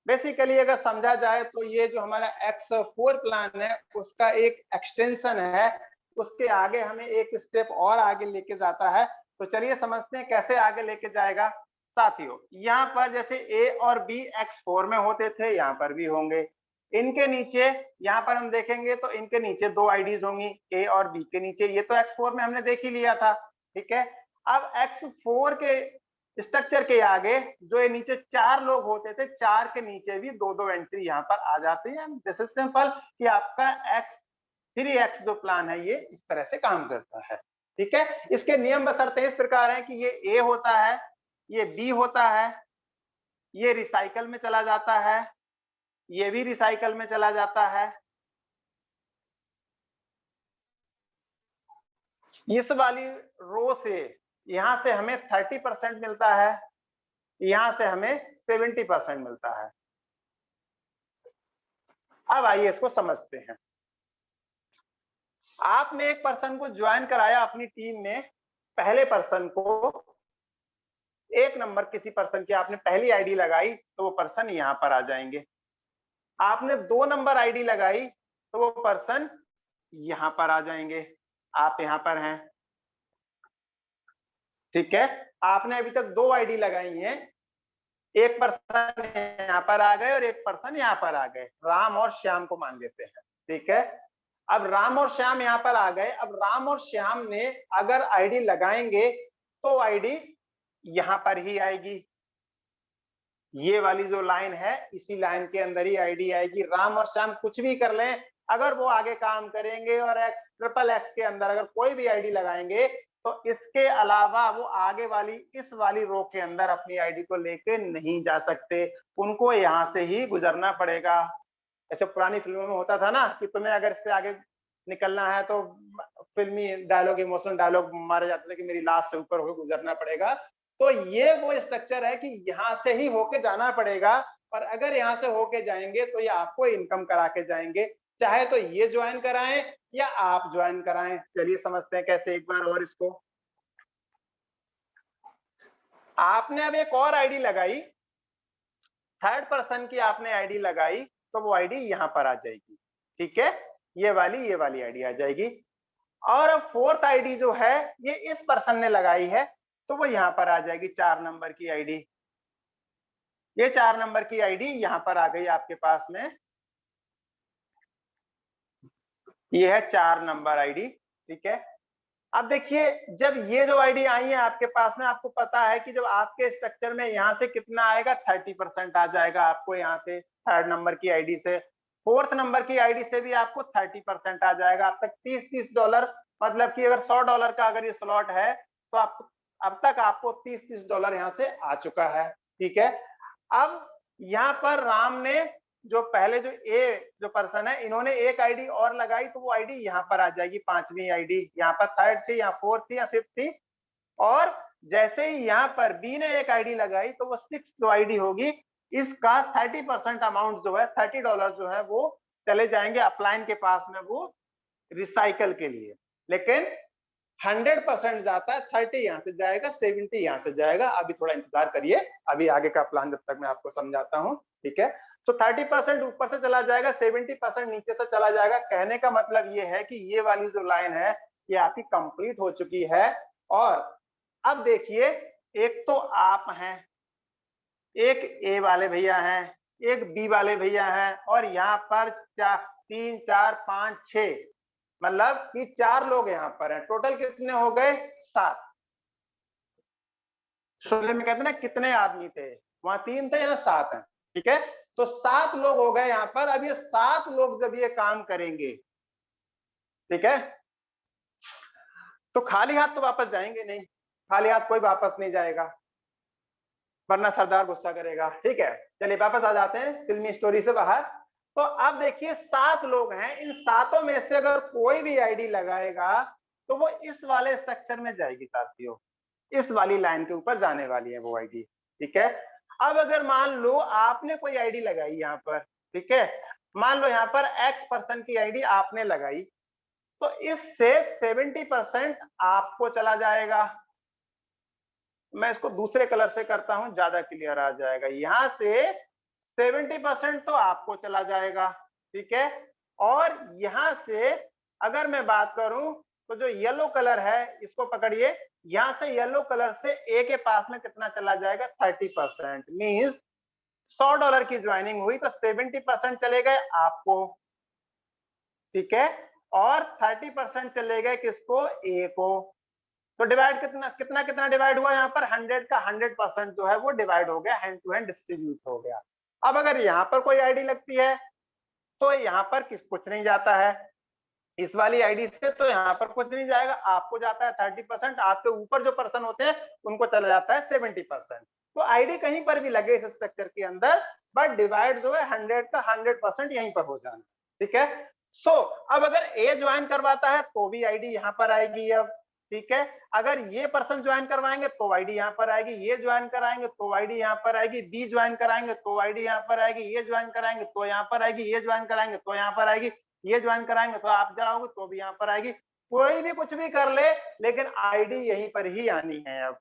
बेसिकली अगर समझा जाए तो ये जो हमारा X4 प्लान है उसका एक एक्सटेंशन है, उसके आगे हमें एक स्टेप और आगे लेके जाता है। तो चलिए समझते हैं कैसे आगे लेके जाएगा। साथियों यहाँ पर जैसे ए और बी X4 में होते थे, यहाँ पर भी होंगे। इनके नीचे यहाँ पर हम देखेंगे तो इनके नीचे दो आईडीज होंगी ए और बी के नीचे, ये तो X4 में हमने देख ही लिया था। ठीक है, अब X4 के स्ट्रक्चर के आगे जो ये नीचे चार लोग होते थे, चार के नीचे भी दो दो एंट्री यहाँ पर आ जाती है। दिस इज सिंपल कि आपका X3X जो प्लान है ये इस तरह से काम करता है। ठीक है, इसके नियम बशर्ते इस प्रकार है कि ये ए होता है, ये बी होता है, ये रिसाइकल में चला जाता है, ये भी रिसाइकल में चला जाता है। इस वाली रो से यहां से हमें 30% मिलता है, यहां से हमें 70% मिलता है। अब आइए इसको समझते हैं। आपने एक पर्सन को ज्वाइन कराया अपनी टीम में, पहले पर्सन को, एक नंबर किसी पर्सन की आपने पहली आईडी लगाई तो वो पर्सन यहां पर आ जाएंगे। आपने 2 नंबर आईडी लगाई तो वो पर्सन यहां पर आ जाएंगे, आप यहां पर हैं। ठीक है, आपने अभी तक 2 आईडी लगाई हैं, एक पर्सन यहां पर आ गए और एक पर्सन यहां पर आ गए, राम और श्याम को मान लेते हैं। ठीक है, अब राम और श्याम यहां पर आ गए। अब राम और श्याम ने अगर आईडी लगाएंगे तो आईडी यहां पर ही आएगी, ये वाली जो लाइन है इसी लाइन के अंदर ही आईडी आएगी। राम और श्याम कुछ भी कर लें, अगर वो आगे काम करेंगे और XXX के अंदर अगर कोई भी आईडी लगाएंगे तो इसके अलावा वो आगे वाली इस वाली रो के अंदर अपनी आईडी को लेके नहीं जा सकते, उनको यहां से ही गुजरना पड़ेगा। ऐसे पुरानी फिल्मों में होता था ना कि तुम्हें अगर इससे आगे निकलना है तो फिल्मी डायलॉग, इमोशनल डायलॉग मारे जाते थे कि मेरी लाश से ऊपर होकर गुजरना पड़ेगा। तो ये वो स्ट्रक्चर है कि यहाँ से ही होके जाना पड़ेगा, और अगर यहाँ से होके जाएंगे तो ये आपको इनकम करा के जाएंगे, चाहे तो ये ज्वाइन कराएं या आप ज्वाइन कराएं। चलिए समझते हैं कैसे एक बार और इसको। आपने अब एक और आईडी लगाई, थर्ड पर्सन की आपने आईडी लगाई तो वो आईडी यहाँ पर आ जाएगी। ठीक है, ये वाली आईडी आ जाएगी। और अब फोर्थ आईडी जो है ये इस पर्सन ने लगाई है तो वो यहाँ पर आ जाएगी, 4 नंबर की आईडी। ये 4 नंबर की आईडी यहाँ पर आ गई आपके पास में। ये है 4 नंबर आईडी, ठीक है। अब देखिए जब ये जो आईडी आई है आपके पास में, आपको पता है कि जब आपके स्ट्रक्चर में यहाँ से कितना आएगा, 30% आ जाएगा आपको यहाँ से, थर्ड नंबर की आईडी से। फोर्थ नंबर की आईडी से भी आपको 30% आ जाएगा। अब तक $30 मतलब कि अगर $100 का अगर ये स्लॉट है तो आपको अब तक आपको $30 यहाँ से आ चुका है, ठीक है। अब यहाँ पर राम ने जो पहले जो पर्सन है, इन्होंने एक आईडी और लगाई तो वो आईडी यहाँ पर आ जाएगी, 5वीं आईडी। यहाँ पर थर्ड थी, यहाँ फोर्थ थी, या फिफ्थ थी। और जैसे ही यहाँ पर बी ने एक आईडी लगाई तो वो 6th जो आईडी होगी, इसका 30% अमाउंट जो है, $30 जो है वो चले जाएंगे अपलाइन के पास में, वो रिसाइकल के लिए। लेकिन 100% जाता है, 30 यहाँ से जाएगा, 70 यहाँ से जाएगा। अभी थोड़ा इंतजार करिए, अभी आगे का प्लान जब तक मैं आपको समझाता हूँ, ठीक है। तो 30% ऊपर से चला जाएगा, 70% नीचे से चला जाएगा। कहने का मतलब ये है कि ये वाली जो लाइन है ये आपकी कंप्लीट हो चुकी है। और अब देखिए, एक तो आप हैं, एक ए वाले भैया हैं, एक बी वाले भैया हैं, और यहाँ पर 3 4 5 6 मतलब कि 4 लोग यहाँ पर हैं। टोटल कितने हो गए? 7। शोले में कहते हैं ना कितने आदमी थे, वहां 3 थे, यहाँ 7 हैं, ठीक है। तो 7 लोग हो गए यहाँ पर। अब ये 7 लोग जब ये काम करेंगे, ठीक है, तो खाली हाथ तो वापस जाएंगे नहीं, खाली हाथ कोई वापस नहीं जाएगा, वरना सरदार गुस्सा करेगा, ठीक है। चलिए वापस आ जाते हैं फिल्मी स्टोरी से बाहर। तो अब देखिए 7 लोग हैं, इन 7 में से अगर कोई भी आईडी लगाएगा तो वो इस वाले स्ट्रक्चर में जाएगी साथियों, इस वाली लाइन के ऊपर जाने वाली है वो आईडी, ठीक है। अब अगर मान लो आपने कोई आईडी लगाई यहाँ पर, ठीक है, मान लो यहाँ पर एक्स पर्सन की आईडी आपने लगाई, तो इससे 70% आपको चला जाएगा। मैं इसको दूसरे कलर से करता हूं, ज्यादा क्लियर आ जाएगा। यहां से 70% तो आपको चला जाएगा, ठीक है। और यहां से अगर मैं बात करूं तो जो येलो कलर है इसको पकड़िए, यहां से येलो कलर से ए के पास में कितना चला जाएगा? 30%। मीन्स $100 की ज्वाइनिंग हुई तो 70% चले गए आपको, ठीक है, और 30% चले गए किसको? ए को। तो डिवाइड कितना कितना कितना डिवाइड हुआ यहाँ पर? 100 का 100% जो है वो डिवाइड हो गया, हैंड टू हैंड डिस्ट्रीब्यूट हो गया। अब अगर यहाँ पर कोई आईडी लगती है तो यहाँ पर कुछ नहीं जाता है, इस वाली आईडी से तो यहाँ पर कुछ नहीं जाएगा, आपको जाता है 30%, आपके ऊपर जो पर्सन होते हैं उनको चला जाता है 70%। तो आईडी कहीं पर भी लगे इस स्ट्रक्चर के अंदर, बट डिवाइड जो है 100 का 100% यहीं पर हो जाना, ठीक है। सो अब अगर ए ज्वाइन करवाता है तो भी आईडी यहाँ पर आएगी अब, ठीक है। अगर ये पर्सन ज्वाइन करवाएंगे तो आईडी यहाँ पर आएगी, ये ज्वाइन कराएंगे तो आईडी यहाँ पर आएगी, बी ज्वाइन कराएंगे तो आईडी यहाँ पर आएगी, ये ज्वाइन कराएंगे तो यहाँ पर आएगी, ये ज्वाइन कराएंगे तो यहाँ पर आएगी, ये ज्वाइन कराएंगे तो आप जाओगे तो भी यहाँ पर आएगी। कोई भी कुछ भी कर ले लेकिन आईडी यहीं पर ही आनी है अब,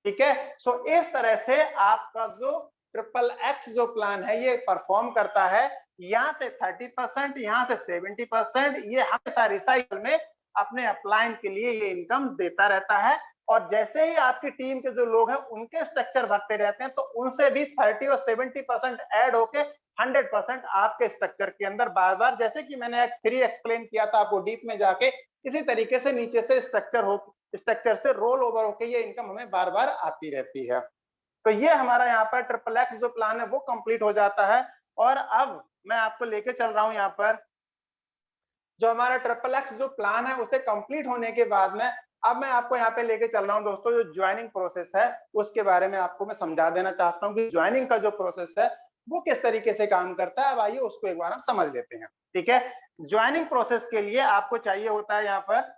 ठीक है। सो इस तरह से आपका जो XXX जो प्लान है ये परफॉर्म करता है। यहाँ से 30%, यहाँ से 70%, ये हमेशा रिसाइकल में अपने अपलाइन के लिए ये इनकम देता रहता है। और जैसे ही आपकी टीम के जो लोग हैं उनके स्ट्रक्चर भरते रहते हैं तो उनसे भी 30 और 70% ऐड होके 100% आपके स्ट्रक्चर के अंदर बार बार, जैसे कि मैंने X3 एक्सप्लेन किया था आपको डीप में जाके, इसी तरीके से नीचे से स्ट्रक्चर से रोल ओवर होके ये इनकम हमें बार बार आती रहती है। तो ये हमारा यहाँ पर XXX जो प्लान है वो कंप्लीट हो जाता है। और अब मैं आपको लेके चल रहा हूँ यहाँ पर जो हमारा XXX जो प्लान है उसे कंप्लीट होने के बाद में अब मैं आपको यहाँ पे लेके चल रहा हूँ दोस्तों, जो ज्वाइनिंग प्रोसेस है उसके बारे में आपको मैं समझा देना चाहता हूँ कि ज्वाइनिंग का जो प्रोसेस है वो किस तरीके से काम करता है। अब आइए उसको एक बार हम समझ लेते हैं, ठीक है। ज्वाइनिंग प्रोसेस के लिए आपको चाहिए होता है, यहाँ पर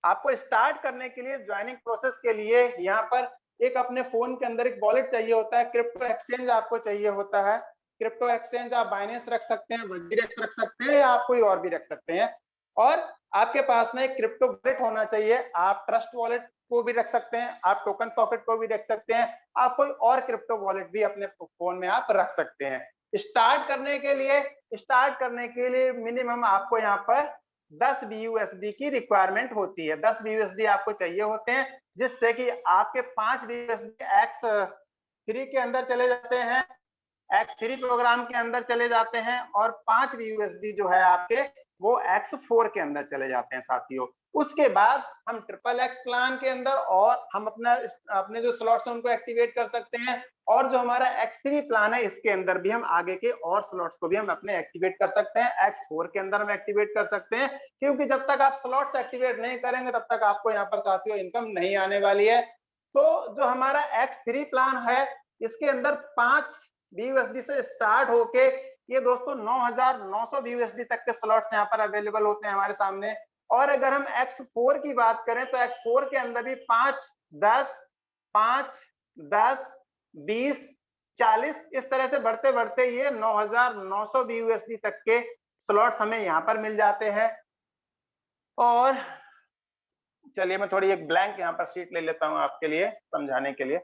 आपको स्टार्ट करने के लिए ज्वाइनिंग प्रोसेस के लिए यहाँ पर एक अपने फोन के अंदर एक वॉलेट चाहिए होता है, क्रिप्टो एक्सचेंज आपको चाहिए होता है। क्रिप्टो एक्सचेंज आप बाइनेंस रख सकते हैं, वजीरेक्स रख सकते हैं, या आप कोई और भी रख सकते हैं। और आपके पास में एक क्रिप्टो वॉलेट होना चाहिए, आप ट्रस्ट वॉलेट को भी रख सकते हैं, आप टोकन पॉकेट को भी रख सकते हैं, आप कोई और क्रिप्टो वॉलेट भी अपने फोन में आप रख सकते हैं। स्टार्ट करने के लिए मिनिमम आपको यहाँ पर 10 BUSD की रिक्वायरमेंट होती है। 10 BUSD आपको चाहिए होते हैं, जिससे कि आपके 5 BUSD X3 के अंदर चले जाते हैं, X3 प्रोग्राम के अंदर चले जाते हैं, और 5 BUSD जो है आपके वो X4 के अंदर चले जाते हैं साथियों। उसके बाद हम XXX प्लान के अंदर और हम अपने जो स्लॉट्स हैं उनको एक्टिवेट कर सकते हैं, और जो हमारा X3 प्लान है इसके अंदर भी हम आगे के और स्लॉट्स को भी हम अपने एक्टिवेट कर सकते हैं। X4 के अंदर हम एक्टिवेट कर सकते हैं, क्योंकि जब तक आप स्लॉट्स एक्टिवेट नहीं करेंगे तब तक आपको यहाँ पर साथियों इनकम नहीं आने वाली है। तो जो हमारा X3 प्लान है इसके अंदर 5 BUSD से स्टार्ट होके ये दोस्तों 9,900 BUSD तक के स्लॉट्स यहाँ पर अवेलेबल होते हैं हमारे सामने। और अगर हम X4 की बात करें तो X4 के अंदर भी 5, 10, 5, 10, 20, 40 इस तरह से बढ़ते बढ़ते ये 9,900 BUSD तक के स्लॉट्स हमें यहाँ पर मिल जाते हैं। और चलिए मैं थोड़ी एक ब्लैंक यहाँ पर शीट ले लेता हूँ आपके लिए समझाने के लिए।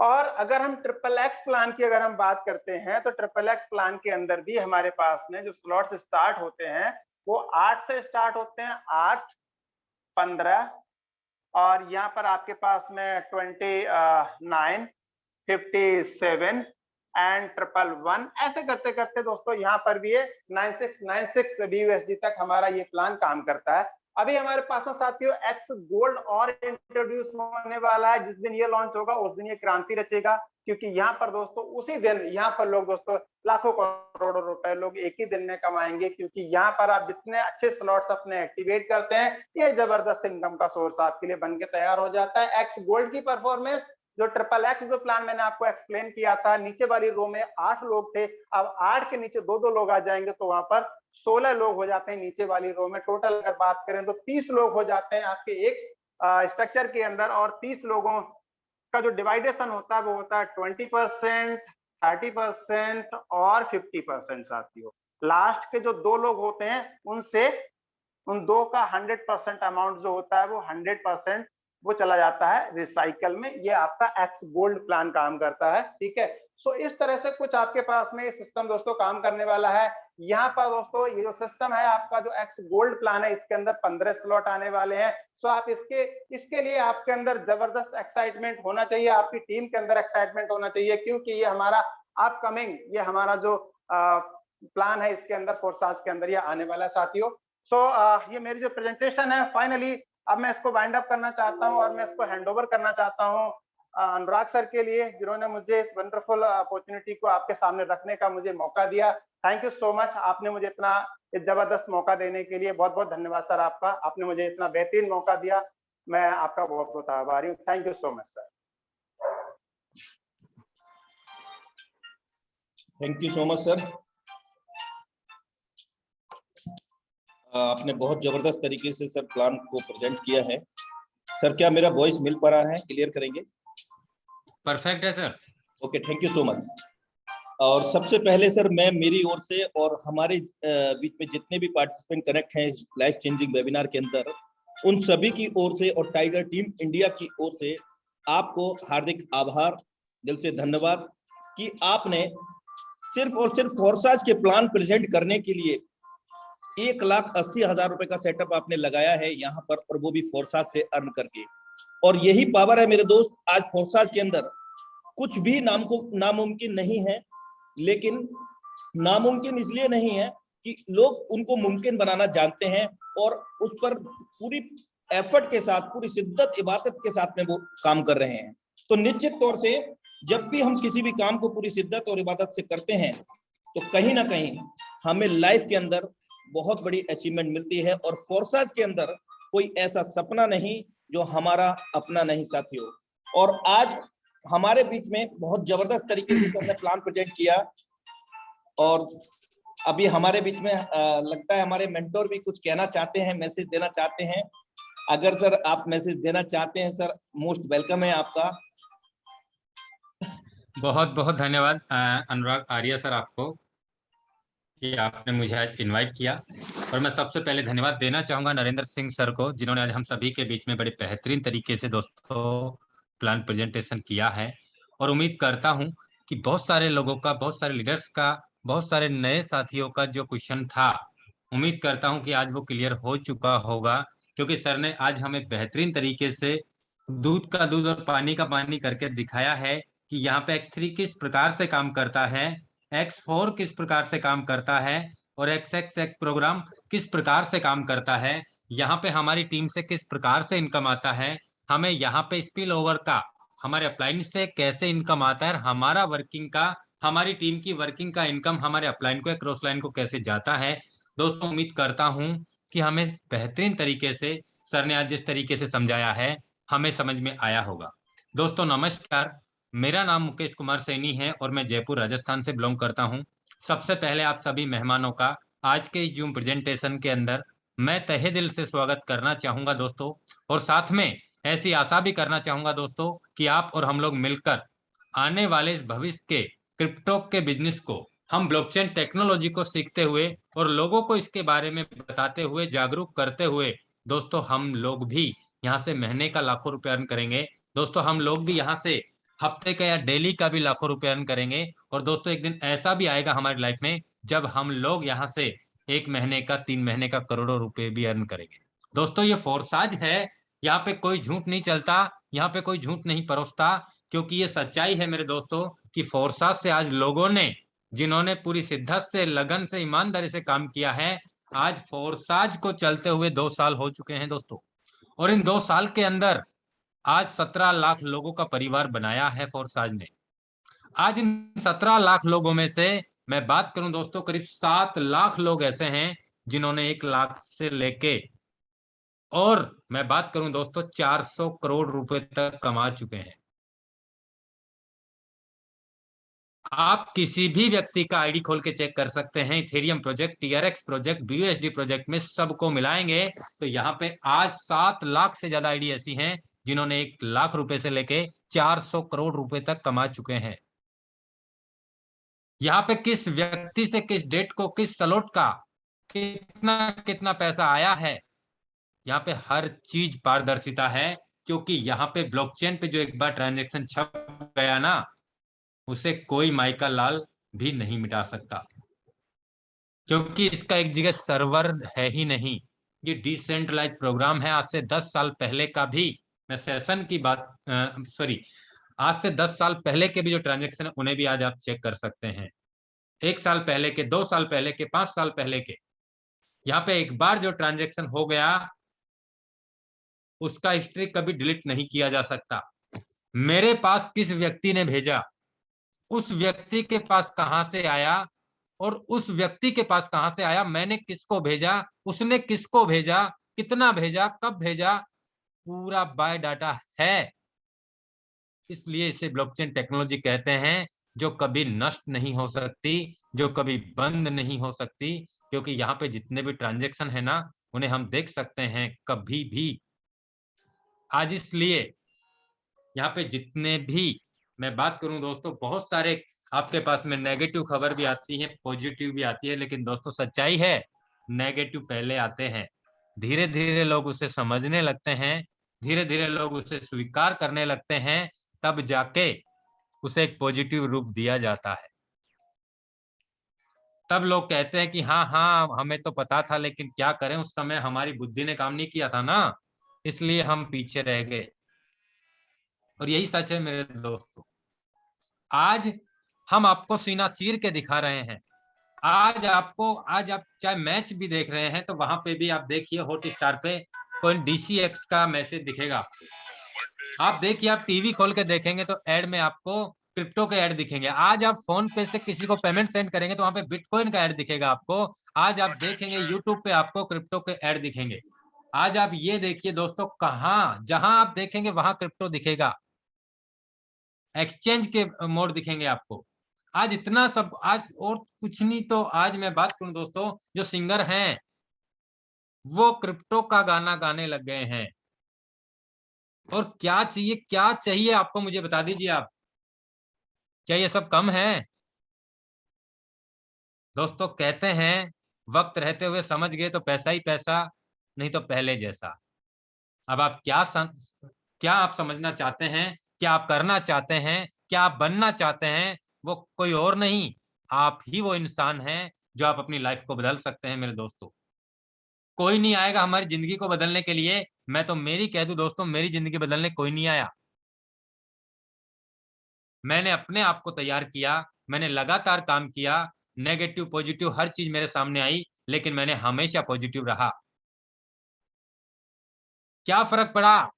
और अगर हम XXX प्लान की अगर हम बात करते हैं तो XXX प्लान के अंदर भी हमारे पास में जो स्लॉट्स स्टार्ट होते हैं वो 8 से स्टार्ट होते हैं, 8, 15 और यहाँ पर आपके पास में 29, 57 एंड 111 ऐसे करते करते दोस्तों यहाँ पर भी ये 9696 BUSD तक हमारा ये प्लान काम करता है। अभी हमारे पास में साथियों X गोल्ड और इंट्रोड्यूस होने वाला है। जिस दिन ये लॉन्च होगा उस दिन ये क्रांति रचेगा, क्योंकि यहाँ पर दोस्तों उसी दिन यहाँ पर लोग दोस्तों लाखों करोड़ों रुपए लोग एक ही दिन में कमाएंगे, क्योंकि यहाँ पर आप जितने अच्छे स्लॉट्स अपने एक्टिवेट करते हैं ये जबरदस्त इनकम का सोर्स आपके लिए बन के तैयार हो जाता है। X गोल्ड की परफॉर्मेंस जो XXX जो प्लान मैंने आपको एक्सप्लेन किया था, नीचे वाली रो में 8 लोग थे, अब 8 के नीचे 2-2 लोग आ जाएंगे तो वहां पर 16 लोग हो जाते हैं नीचे वाली रो में। टोटल अगर बात करें तो 30 लोग हो जाते हैं आपके एक स्ट्रक्चर के अंदर, और 30 लोगों का जो डिवाइडेशन होता है वो होता है 20%, 30% और 50% साथियों। लास्ट के जो 2 लोग होते हैं उनसे उन 2 का 100% अमाउंट जो होता है वो 100% वो चला जाता है रिसाइकल में। ये आपका X गोल्ड प्लान काम करता है, ठीक है। सो इस तरह से कुछ आपके पास में ये सिस्टम दोस्तों काम करने वाला है। यहाँ पर दोस्तों ये जो सिस्टम है आपका जो X गोल्ड प्लान है इसके अंदर 15 स्लॉट आने वाले हैं। सो आप इसके लिए आपके अंदर जबरदस्त एक्साइटमेंट होना चाहिए, आपकी टीम के अंदर एक्साइटमेंट होना चाहिए, क्योंकि ये हमारा अपकमिंग ये हमारा जो प्लान है इसके अंदर फोर्साज के अंदर ये आने वाला है साथियों। सो ये मेरी जो प्रेजेंटेशन है फाइनली अब मैं इसको वाइंड अप करना चाहता हूं और मैं इसको हैंडओवर करना चाहता हूं अनुराग सर के लिए, जिन्होंने मुझे इस वंडरफुल अपॉर्चुनिटी को आपके सामने रखने का मुझे मौका दिया। थैंक यू सो मच, आपने मुझे इतना जबरदस्त मौका देने के लिए बहुत बहुत धन्यवाद सर आपका। आपने मुझे इतना बेहतरीन मौका दिया, मैं आपका बहुत बहुत आभारी हूँ। Thank you so much sir. Thank you so much sir, आपने बहुत जबरदस्त तरीके से सर प्लान को प्रेजेंट किया है। सर क्या मेरा वॉइस मिल पा रहा है, क्लियर करेंगे? परफेक्ट है sir. Okay, thank you so much. और सबसे पहले सर मैं मेरी ओर से और हमारे बीच में जितने भी पार्टिसिपेंट कनेक्ट हैं इस लाइफ चेंजिंग वेबिनार के अंदर, उन सभी की ओर से और टाइगर टीम इंडिया की ओर से आपको हार्दिक आभार, दिल से धन्यवाद कि आपने सिर्फ और सिर्फ फोर्साज के प्लान प्रेजेंट करने के लिए 1,80,000 रुपए का सेटअप आपने लगाया है यहाँ पर, और वो भी फोर्साज से अर्न करके। और यही पावर है मेरे दोस्त, आज फोर्साज के अंदर कुछ भी नामुमकिन नहीं है, लेकिन नामुमकिन इसलिए नहीं है कि लोग उनको मुमकिन बनाना जानते हैं और उस पर पूरी एफर्ट के साथ, पूरी शिद्दत इबादत के साथ में वो काम कर रहे हैं। तो निश्चित तौर से जब भी हम किसी भी काम को पूरी शिद्दत और इबादत से करते हैं तो कहीं ना कहीं हमें लाइफ के अंदर बहुत बड़ी अचीवमेंट मिलती है। और फोर्साज के अंदर कोई ऐसा सपना नहीं जो हमारा अपना नहीं साथियों। और आज हमारे बीच में बहुत जबरदस्त तरीके से हमने प्लान प्रेजेंट किया, और अभी हमारे बीच में लगता है हमारे मेंटोर भी कुछ कहना चाहते हैं, मैसेज देना चाहते हैं। अगर सर आप मैसेज देना चाहते हैं सर, मोस्ट वेलकम है आपका। बहुत बहुत धन्यवाद अनुराग आर्या सर आपको कि आपने मुझे आज इनवाइट किया। और मैं सबसे पहले धन्यवाद देना चाहूंगा नरेंद्र सिंह सर को, जिन्होंने आज हम सभी के बीच में बड़े बेहतरीन तरीके से दोस्तों प्लान प्रेजेंटेशन किया है। और उम्मीद करता हूं कि बहुत सारे लोगों का, बहुत सारे लीडर्स का, बहुत सारे नए साथियों का जो क्वेश्चन था, उम्मीद करता हूं कि आज वो क्लियर हो चुका होगा, क्योंकि सर ने आज हमें बेहतरीन तरीके से दूध का दूध और पानी का पानी करके दिखाया है कि यहाँ पे X3 किस प्रकार से काम करता है, X4 किस प्रकार से काम करता है और XXX प्रोग्राम किस प्रकार से काम करता है, यहाँ पे हमारी टीम से किस प्रकार से इनकम आता है, हमें यहाँ पे स्पिल ओवर का हमारे अपलाइन से कैसे इनकम आता है, हमारा वर्किंग का, हमारी टीम की वर्किंग का इनकम हमारे अपलाइन को या क्रॉस लाइन को कैसे जाता है। दोस्तों उम्मीद करता हूं कि हमें बेहतरीन तरीके से सर ने आज जिस तरीके से समझाया है हमें समझ में आया होगा। दोस्तों नमस्कार, मेरा नाम मुकेश कुमार सैनी है और मैं जयपुर राजस्थान से बिलोंग करता हूं। सबसे पहले आप सभी मेहमानों का आज के इस जूम प्रेजेंटेशन के अंदर मैं तहे दिल से स्वागत करना चाहूंगा दोस्तों, और साथ में ऐसी आशा भी करना चाहूंगा दोस्तों कि आप और हम लोग मिलकर आने वाले इस भविष्य के क्रिप्टो के बिजनेस को हम ब्लॉकचेन टेक्नोलॉजी को सीखते हुए और लोगों को इसके बारे में बताते हुए जागरूक करते हुए दोस्तों हम लोग भी यहाँ से महीने का लाखों रुपए अर्न करेंगे। दोस्तों हम लोग भी यहाँ से हफ्ते का या डेली का भी लाखों रुपए अर्न करेंगे। और दोस्तों एक दिन ऐसा भी आएगा हमारी लाइफ में जब हम लोग यहाँ से एक महीने का 3 महीने का करोड़ों रुपए भी अर्न करेंगे। दोस्तों ये फोरसाज है, यहाँ पे कोई झूठ नहीं चलता, यहाँ पे कोई झूठ नहीं परोसता, क्योंकि ये सच्चाई है मेरे दोस्तों कि फोरसाज से आज लोगों ने जिन्होंने पूरी शिद्दत से, लगन से, ईमानदारी से काम किया है, आज फोरसाज को चलते हुए 2 साल हो चुके हैं दोस्तों। और इन 2 साल के अंदर आज 17 लाख लोगों का परिवार बनाया है फोरसाज ने। आज इन 17 लाख लोगों में से मैं बात करूं दोस्तों, करीब 7 लाख लोग ऐसे हैं जिन्होंने 1 लाख से लेके, और मैं बात करूं दोस्तों 400 करोड़ रुपए तक कमा चुके हैं। आप किसी भी व्यक्ति का आईडी खोल के चेक कर सकते हैं। Ethereum project, TRX project, BUSD project में सबको मिलाएंगे तो यहाँ पे आज 7 लाख से ज्यादा आईडी ऐसी हैं जिन्होंने 1 लाख रुपए से लेके 400 करोड़ रुपए तक कमा चुके हैं। यहाँ पे किस व्यक्ति से किस डेट को किस स्लॉट का कितना कितना पैसा आया है, यहाँ पे हर चीज पारदर्शिता है, क्योंकि यहाँ पे ब्लॉकचेन पे जो एक बार ट्रांजैक्शन छप गया ना, उसे कोई माइका लाल भी नहीं मिटा सकता, क्योंकि इसका एक जगह सर्वर है ही नहीं। ये डिसेंट्रलाइज प्रोग्राम है। आज से 10 साल पहले का भी मैं सेशन की बात आज से 10 साल पहले के भी जो ट्रांजैक्शन है उन्हें भी आज आप चेक कर सकते हैं। 1 साल पहले के, 2 साल पहले के, 5 साल पहले के, यहाँ पे एक बार जो ट्रांजैक्शन हो गया उसका हिस्ट्री कभी डिलीट नहीं किया जा सकता। मेरे पास किस व्यक्ति ने भेजा, उस व्यक्ति के पास कहां से आया, और उस व्यक्ति के पास कहां से आया, मैंने किसको भेजा, उसने किसको भेजा, कितना भेजा, कब भेजा, पूरा बायोडाटा है। इसलिए इसे ब्लॉकचेन टेक्नोलॉजी कहते हैं, जो कभी नष्ट नहीं हो सकती, जो कभी बंद नहीं हो सकती, क्योंकि यहाँ पे जितने भी ट्रांजैक्शन है ना उन्हें हम देख सकते हैं कभी भी। आज इसलिए यहाँ पे जितने भी मैं बात करूं दोस्तों, बहुत सारे आपके पास में नेगेटिव खबर भी आती है, पॉजिटिव भी आती है, लेकिन दोस्तों सच्चाई है नेगेटिव पहले आते हैं। धीरे धीरे लोग उसे समझने लगते हैं, धीरे धीरे लोग उसे स्वीकार करने लगते हैं, तब जाके उसे एक पॉजिटिव रूप दिया जाता है। तब लोग कहते हैं कि हाँ हाँ हमें तो पता था, लेकिन क्या करें उस समय हमारी बुद्धि ने काम नहीं किया था ना, इसलिए हम पीछे रह गए। और यही सच है मेरे दोस्तों। आज हम आपको सीना चीर के दिखा रहे हैं। आज आप चाहे मैच भी देख रहे हैं तो वहां पे भी आप देखिए हॉटस्टार पे कोई DCX का मैसेज दिखेगा आपको। आप देखिए, आप टीवी खोल के देखेंगे तो ऐड में आपको क्रिप्टो के ऐड दिखेंगे। आज आप फोन पे से किसी को पेमेंट सेंड करेंगे तो वहां पे बिटकॉइन का ऐड दिखेगा आपको। आज आप देखेंगे यूट्यूब पे आपको क्रिप्टो के ऐड दिखेंगे। आज आप ये देखिए दोस्तों, कहां जहां आप देखेंगे वहां क्रिप्टो दिखेगा, एक्सचेंज के मोड दिखेंगे आपको। आज इतना सब, आज और कुछ नहीं तो आज मैं बात करूं दोस्तों, जो सिंगर हैं वो क्रिप्टो का गाना गाने लग गए हैं। और क्या चाहिए, क्या चाहिए आपको, मुझे बता दीजिए आप, क्या ये सब कम है? दोस्तों कहते हैं वक्त रहते हुए समझ गए तो पैसा ही पैसा, नहीं तो पहले जैसा। अब आप क्या आप समझना चाहते हैं, क्या आप करना चाहते हैं, क्या आप बनना चाहते हैं, वो कोई और नहीं, आप ही वो इंसान हैं जो आप अपनी लाइफ को बदल सकते हैं मेरे दोस्तों। कोई नहीं आएगा हमारी जिंदगी को बदलने के लिए। मैं तो मेरी कह दूं दोस्तों, मेरी जिंदगी बदलने कोई नहीं आया। मैंने अपने आप को तैयार किया, मैंने लगातार काम किया, नेगेटिव पॉजिटिव हर चीज मेरे सामने आई, लेकिन मैंने हमेशा पॉजिटिव रहा। क्या फर्क पड़ा?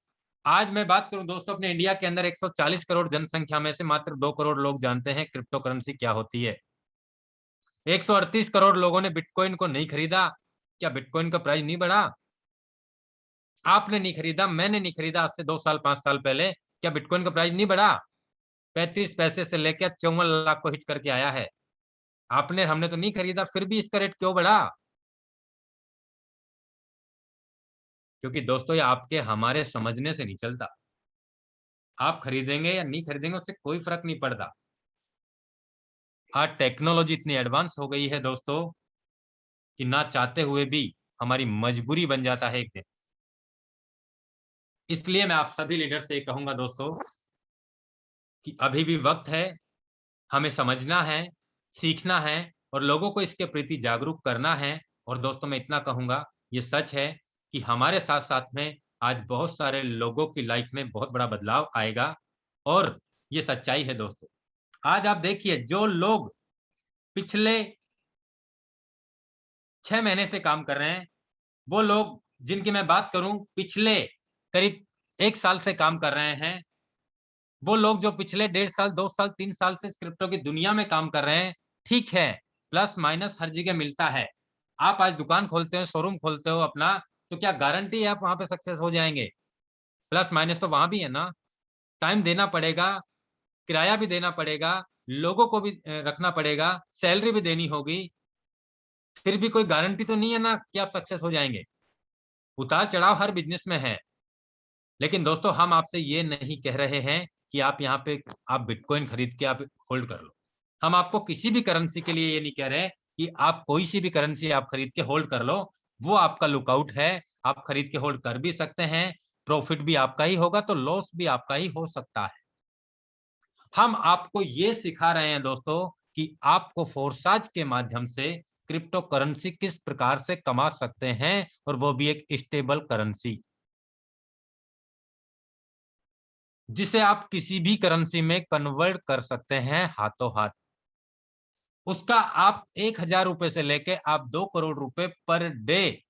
आज मैं बात करूं दोस्तों, अपने इंडिया के अंदर 140 करोड़ जनसंख्या में से मात्र 2 करोड़ लोग जानते हैं क्रिप्टो करेंसी क्या होती है। 138 करोड़ लोगों ने बिटकॉइन को नहीं खरीदा। क्या बिटकॉइन का प्राइस नहीं बढ़ा? आपने नहीं खरीदा, मैंने नहीं खरीदा आज से 2 साल 5 साल पहले। क्या बिटकॉइन का प्राइस नहीं बढ़ा? 35 पैसे से लेकर 54 लाख को हिट करके आया है। आपने हमने तो नहीं खरीदा, फिर भी इसका रेट क्यों बढ़ा? क्योंकि दोस्तों ये आपके हमारे समझने से नहीं चलता। आप खरीदेंगे या नहीं खरीदेंगे उससे कोई फर्क नहीं पड़ता। आज टेक्नोलॉजी इतनी एडवांस हो गई है दोस्तों कि ना चाहते हुए भी हमारी मजबूरी बन जाता है एक दिन। इसलिए मैं आप सभी लीडर से कहूंगा दोस्तों कि अभी भी वक्त है, हमें समझना है, सीखना है और लोगों को इसके प्रति जागरूक करना है। और दोस्तों मैं इतना कहूंगा, ये सच है कि हमारे साथ साथ में आज बहुत सारे लोगों की लाइफ में बहुत बड़ा बदलाव आएगा और ये सच्चाई है दोस्तों। आज आप देखिए, जो लोग पिछले 6 महीने से काम कर रहे हैं, वो लोग जिनकी मैं बात करूं पिछले करीब 1 साल से काम कर रहे हैं, वो लोग जो पिछले 1.5 साल 2 साल 3 साल से क्रिप्टो की दुनिया में काम कर रहे हैं, ठीक है प्लस माइनस हर जगह मिलता है। आप आज दुकान खोलते हो, शोरूम खोलते हो अपना, तो क्या गारंटी है आप वहां पे सक्सेस हो जाएंगे? प्लस माइनस तो वहां भी है ना। टाइम देना पड़ेगा, किराया भी देना पड़ेगा, लोगों को भी रखना पड़ेगा, सैलरी भी देनी होगी। फिर भी कोई गारंटी तो नहीं है ना कि आप सक्सेस हो जाएंगे। उतार चढ़ाव हर बिजनेस में है। लेकिन दोस्तों हम आपसे ये नहीं कह रहे हैं कि आप यहाँ पे आप बिटकॉइन खरीद के आप होल्ड कर लो। हम आपको किसी भी करेंसी के लिए ये नहीं कह रहे कि आप कोई सी भी करेंसी आप खरीद के होल्ड कर लो। वो आपका लुकआउट है, आप खरीद के होल्ड कर भी सकते हैं, प्रॉफिट भी आपका ही होगा तो लॉस भी आपका ही हो सकता है। हम आपको ये सिखा रहे हैं दोस्तों कि आपको फोरसाज के माध्यम से क्रिप्टो करेंसी किस प्रकार से कमा सकते हैं, और वो भी एक स्टेबल करेंसी जिसे आप किसी भी करेंसी में कन्वर्ट कर सकते हैं हाथों हाथ। उसका आप 1,000 रुपए से लेके आप 2 करोड़ रुपए पर डे,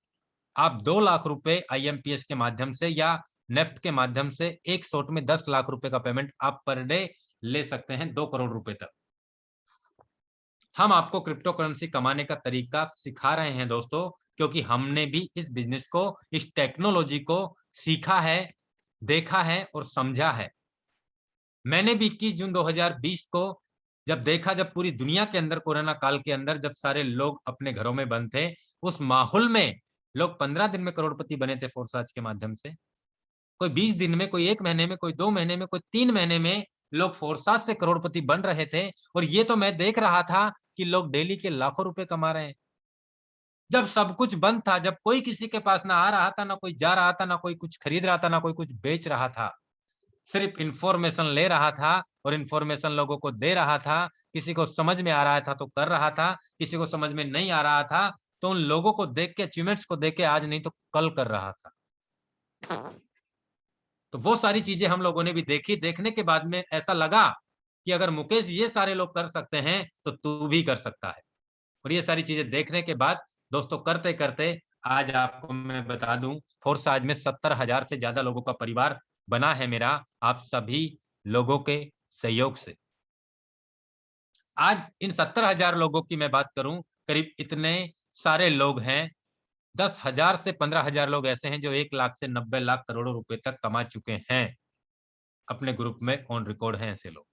आप 2 लाख रुपए आईएमपीएस के माध्यम से या नेफ्ट के माध्यम से एक शॉट में 10 लाख रुपए का पेमेंट आप पर डे ले सकते हैं, 2 करोड़ रुपए तक। हम आपको क्रिप्टो करेंसी कमाने का तरीका सिखा रहे हैं दोस्तों, क्योंकि हमने भी इस बिजनेस को, इस टेक्नोलॉजी को सीखा है, देखा है और समझा है। मैंने भी 21 जून 2020 को जब देखा, जब पूरी दुनिया के अंदर कोरोना काल के अंदर जब सारे लोग अपने घरों में बंद थे, उस माहौल में लोग 15 दिन में करोड़पति बने थे फोरसाज के माध्यम से। कोई 20 दिन में, कोई 1 महीने में, कोई 2 महीने में, कोई 3 महीने में लोग फोरसाज से करोड़पति बन रहे थे। और ये तो मैं देख रहा था कि लोग डेली के लाखों रुपए कमा रहे हैं। जब सब कुछ बंद था, जब कोई किसी के पास ना आ रहा था, ना कोई जा रहा था, ना कोई कुछ खरीद रहा था, ना कोई कुछ बेच रहा था, सिर्फ इंफॉर्मेशन ले रहा था और इंफॉर्मेशन लोगों को दे रहा था। किसी को समझ में आ रहा था तो कर रहा था, किसी को समझ में नहीं आ रहा था तो उन लोगों को देख के, अचीवमेंट्स को देख के आज नहीं तो कल कर रहा था। तो वो सारी चीजें हम लोगों ने भी देखी। देखने के बाद में ऐसा लगा कि अगर मुकेश ये सारे लोग कर सकते हैं तो तू भी कर सकता है। और ये सारी चीजें देखने के बाद दोस्तों, करते करते आज आपको मैं बता दूं, फोरसाज में 70,000 से ज्यादा लोगों का परिवार बना है मेरा, आप सभी लोगों के सहयोग से। आज इन 70,000 लोगों की मैं बात करूं, करीब इतने सारे लोग हैं, 10,000 से 15,000 लोग ऐसे हैं जो 1 लाख से 90 लाख करोड़ों रुपए तक कमा चुके हैं। अपने ग्रुप में ऑन रिकॉर्ड हैं ऐसे लोग।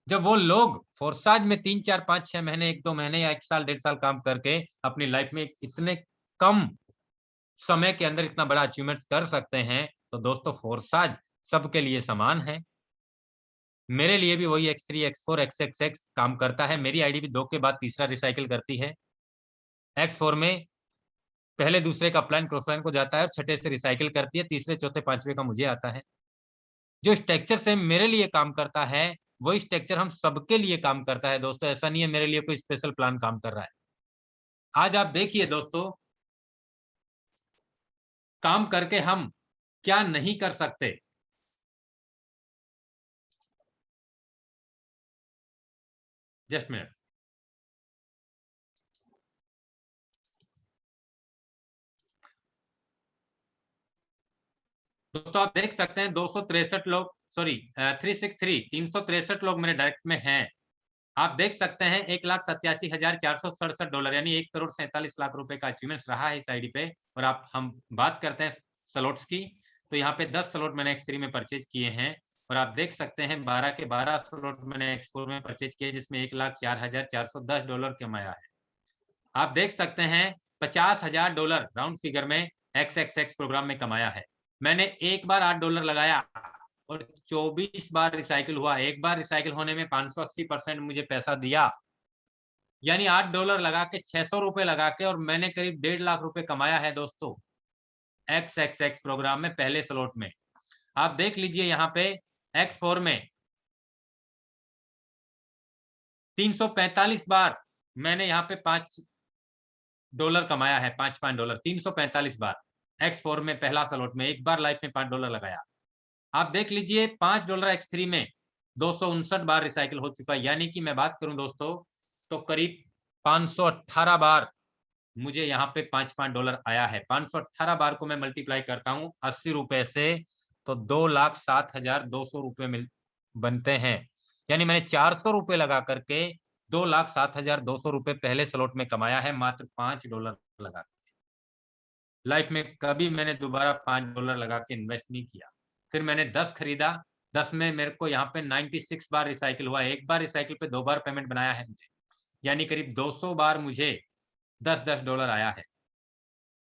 जब वो लोग फोरसाज में 3 4 5 6 महीने, 1 2 महीने या 1 साल 1.5 साल काम करके अपनी लाइफ में इतने कम समय के अंदर इतना बड़ा अचीवमेंट कर सकते हैं, तो दोस्तों फोरसाज सबके लिए समान है। मेरे लिए भी वही X3 X4 XXX काम करता है। मेरी आईडी भी 2 के बाद तीसरा रिसाइकिल करती है। X4 में पहले दूसरे का अपलाइन क्रॉसलाइन को जाता है और छठे से रिसाइकिल करती है, तीसरे चौथे पांचवे का मुझे आता है। जो स्ट्रक्चर से मेरे लिए काम करता है वही स्ट्रक्चर हम सबके लिए काम करता है दोस्तों। ऐसा नहीं है मेरे लिए कोई स्पेशल प्लान काम कर रहा है। आज आप देखिए दोस्तों, काम करके हम क्या नहीं कर सकते। Just minute. दोस्तों आप देख सकते हैं 263 लोग, सॉरी 363 लोग मेरे डायरेक्ट में हैं। आप देख सकते हैं $1,87,467 यानी 1,47,00,000 रुपए का अचीवमेंट रहा है इस आईडी पे। और आप हम बात करते हैं स्लॉट्स की, तो यहाँ पे 10 स्लॉट मैंने X3 में परचेज किए हैं और आप देख सकते हैं 12 के 12 स्लॉट मैंने X4 में परचेज किए, जिसमें $1,04,410 कमाया है। आप देख सकते हैं $50,000 राउंड फिगर में XXX प्रोग्राम में कमाया है। मैंने एक बार $8 लगाया और 24 बार रिसाइकिल हुआ। एक बार रिसाइकिल होने में 580% मुझे पैसा दिया, यानी $8 लगा के 600 रुपए लगा के और मैंने करीब 1.5 लाख रुपए कमाया है दोस्तों XXX प्रोग्राम में पहले स्लॉट में। आप देख लीजिए यहाँ पे X4 में 345 बार मैंने यहाँ पे $5 कमाया है, $5 345 बार X4 में पहला स्लॉट में। एक बार लाइफ में $5 लगाया। आप देख लीजिए $5 X3 में 259 बार रिसाइकिल हो चुका है, यानी कि मैं बात करूं दोस्तों तो करीब 518 बार मुझे यहाँ पे $5 आया है। 518 बार को मैं मल्टीप्लाई करता हूं 80 रुपए से तो 2,07,200 रुपए बनते हैं। यानी मैंने 400 रुपए लगा करके 2,07,200 रुपए पहले स्लॉट में कमाया है, मात्र $5 लगा। लाइफ में कभी मैंने दोबारा $5 लगा के इन्वेस्ट नहीं किया। फिर मैंने 10 खरीदा, 10 में मेरे को यहाँ पे 96 बार रिसाइकिल हुआ। एक बार रिसाइकिल पे 2 बार पेमेंट बनाया है मुझे, यानी करीब 200 बार मुझे $10 आया है।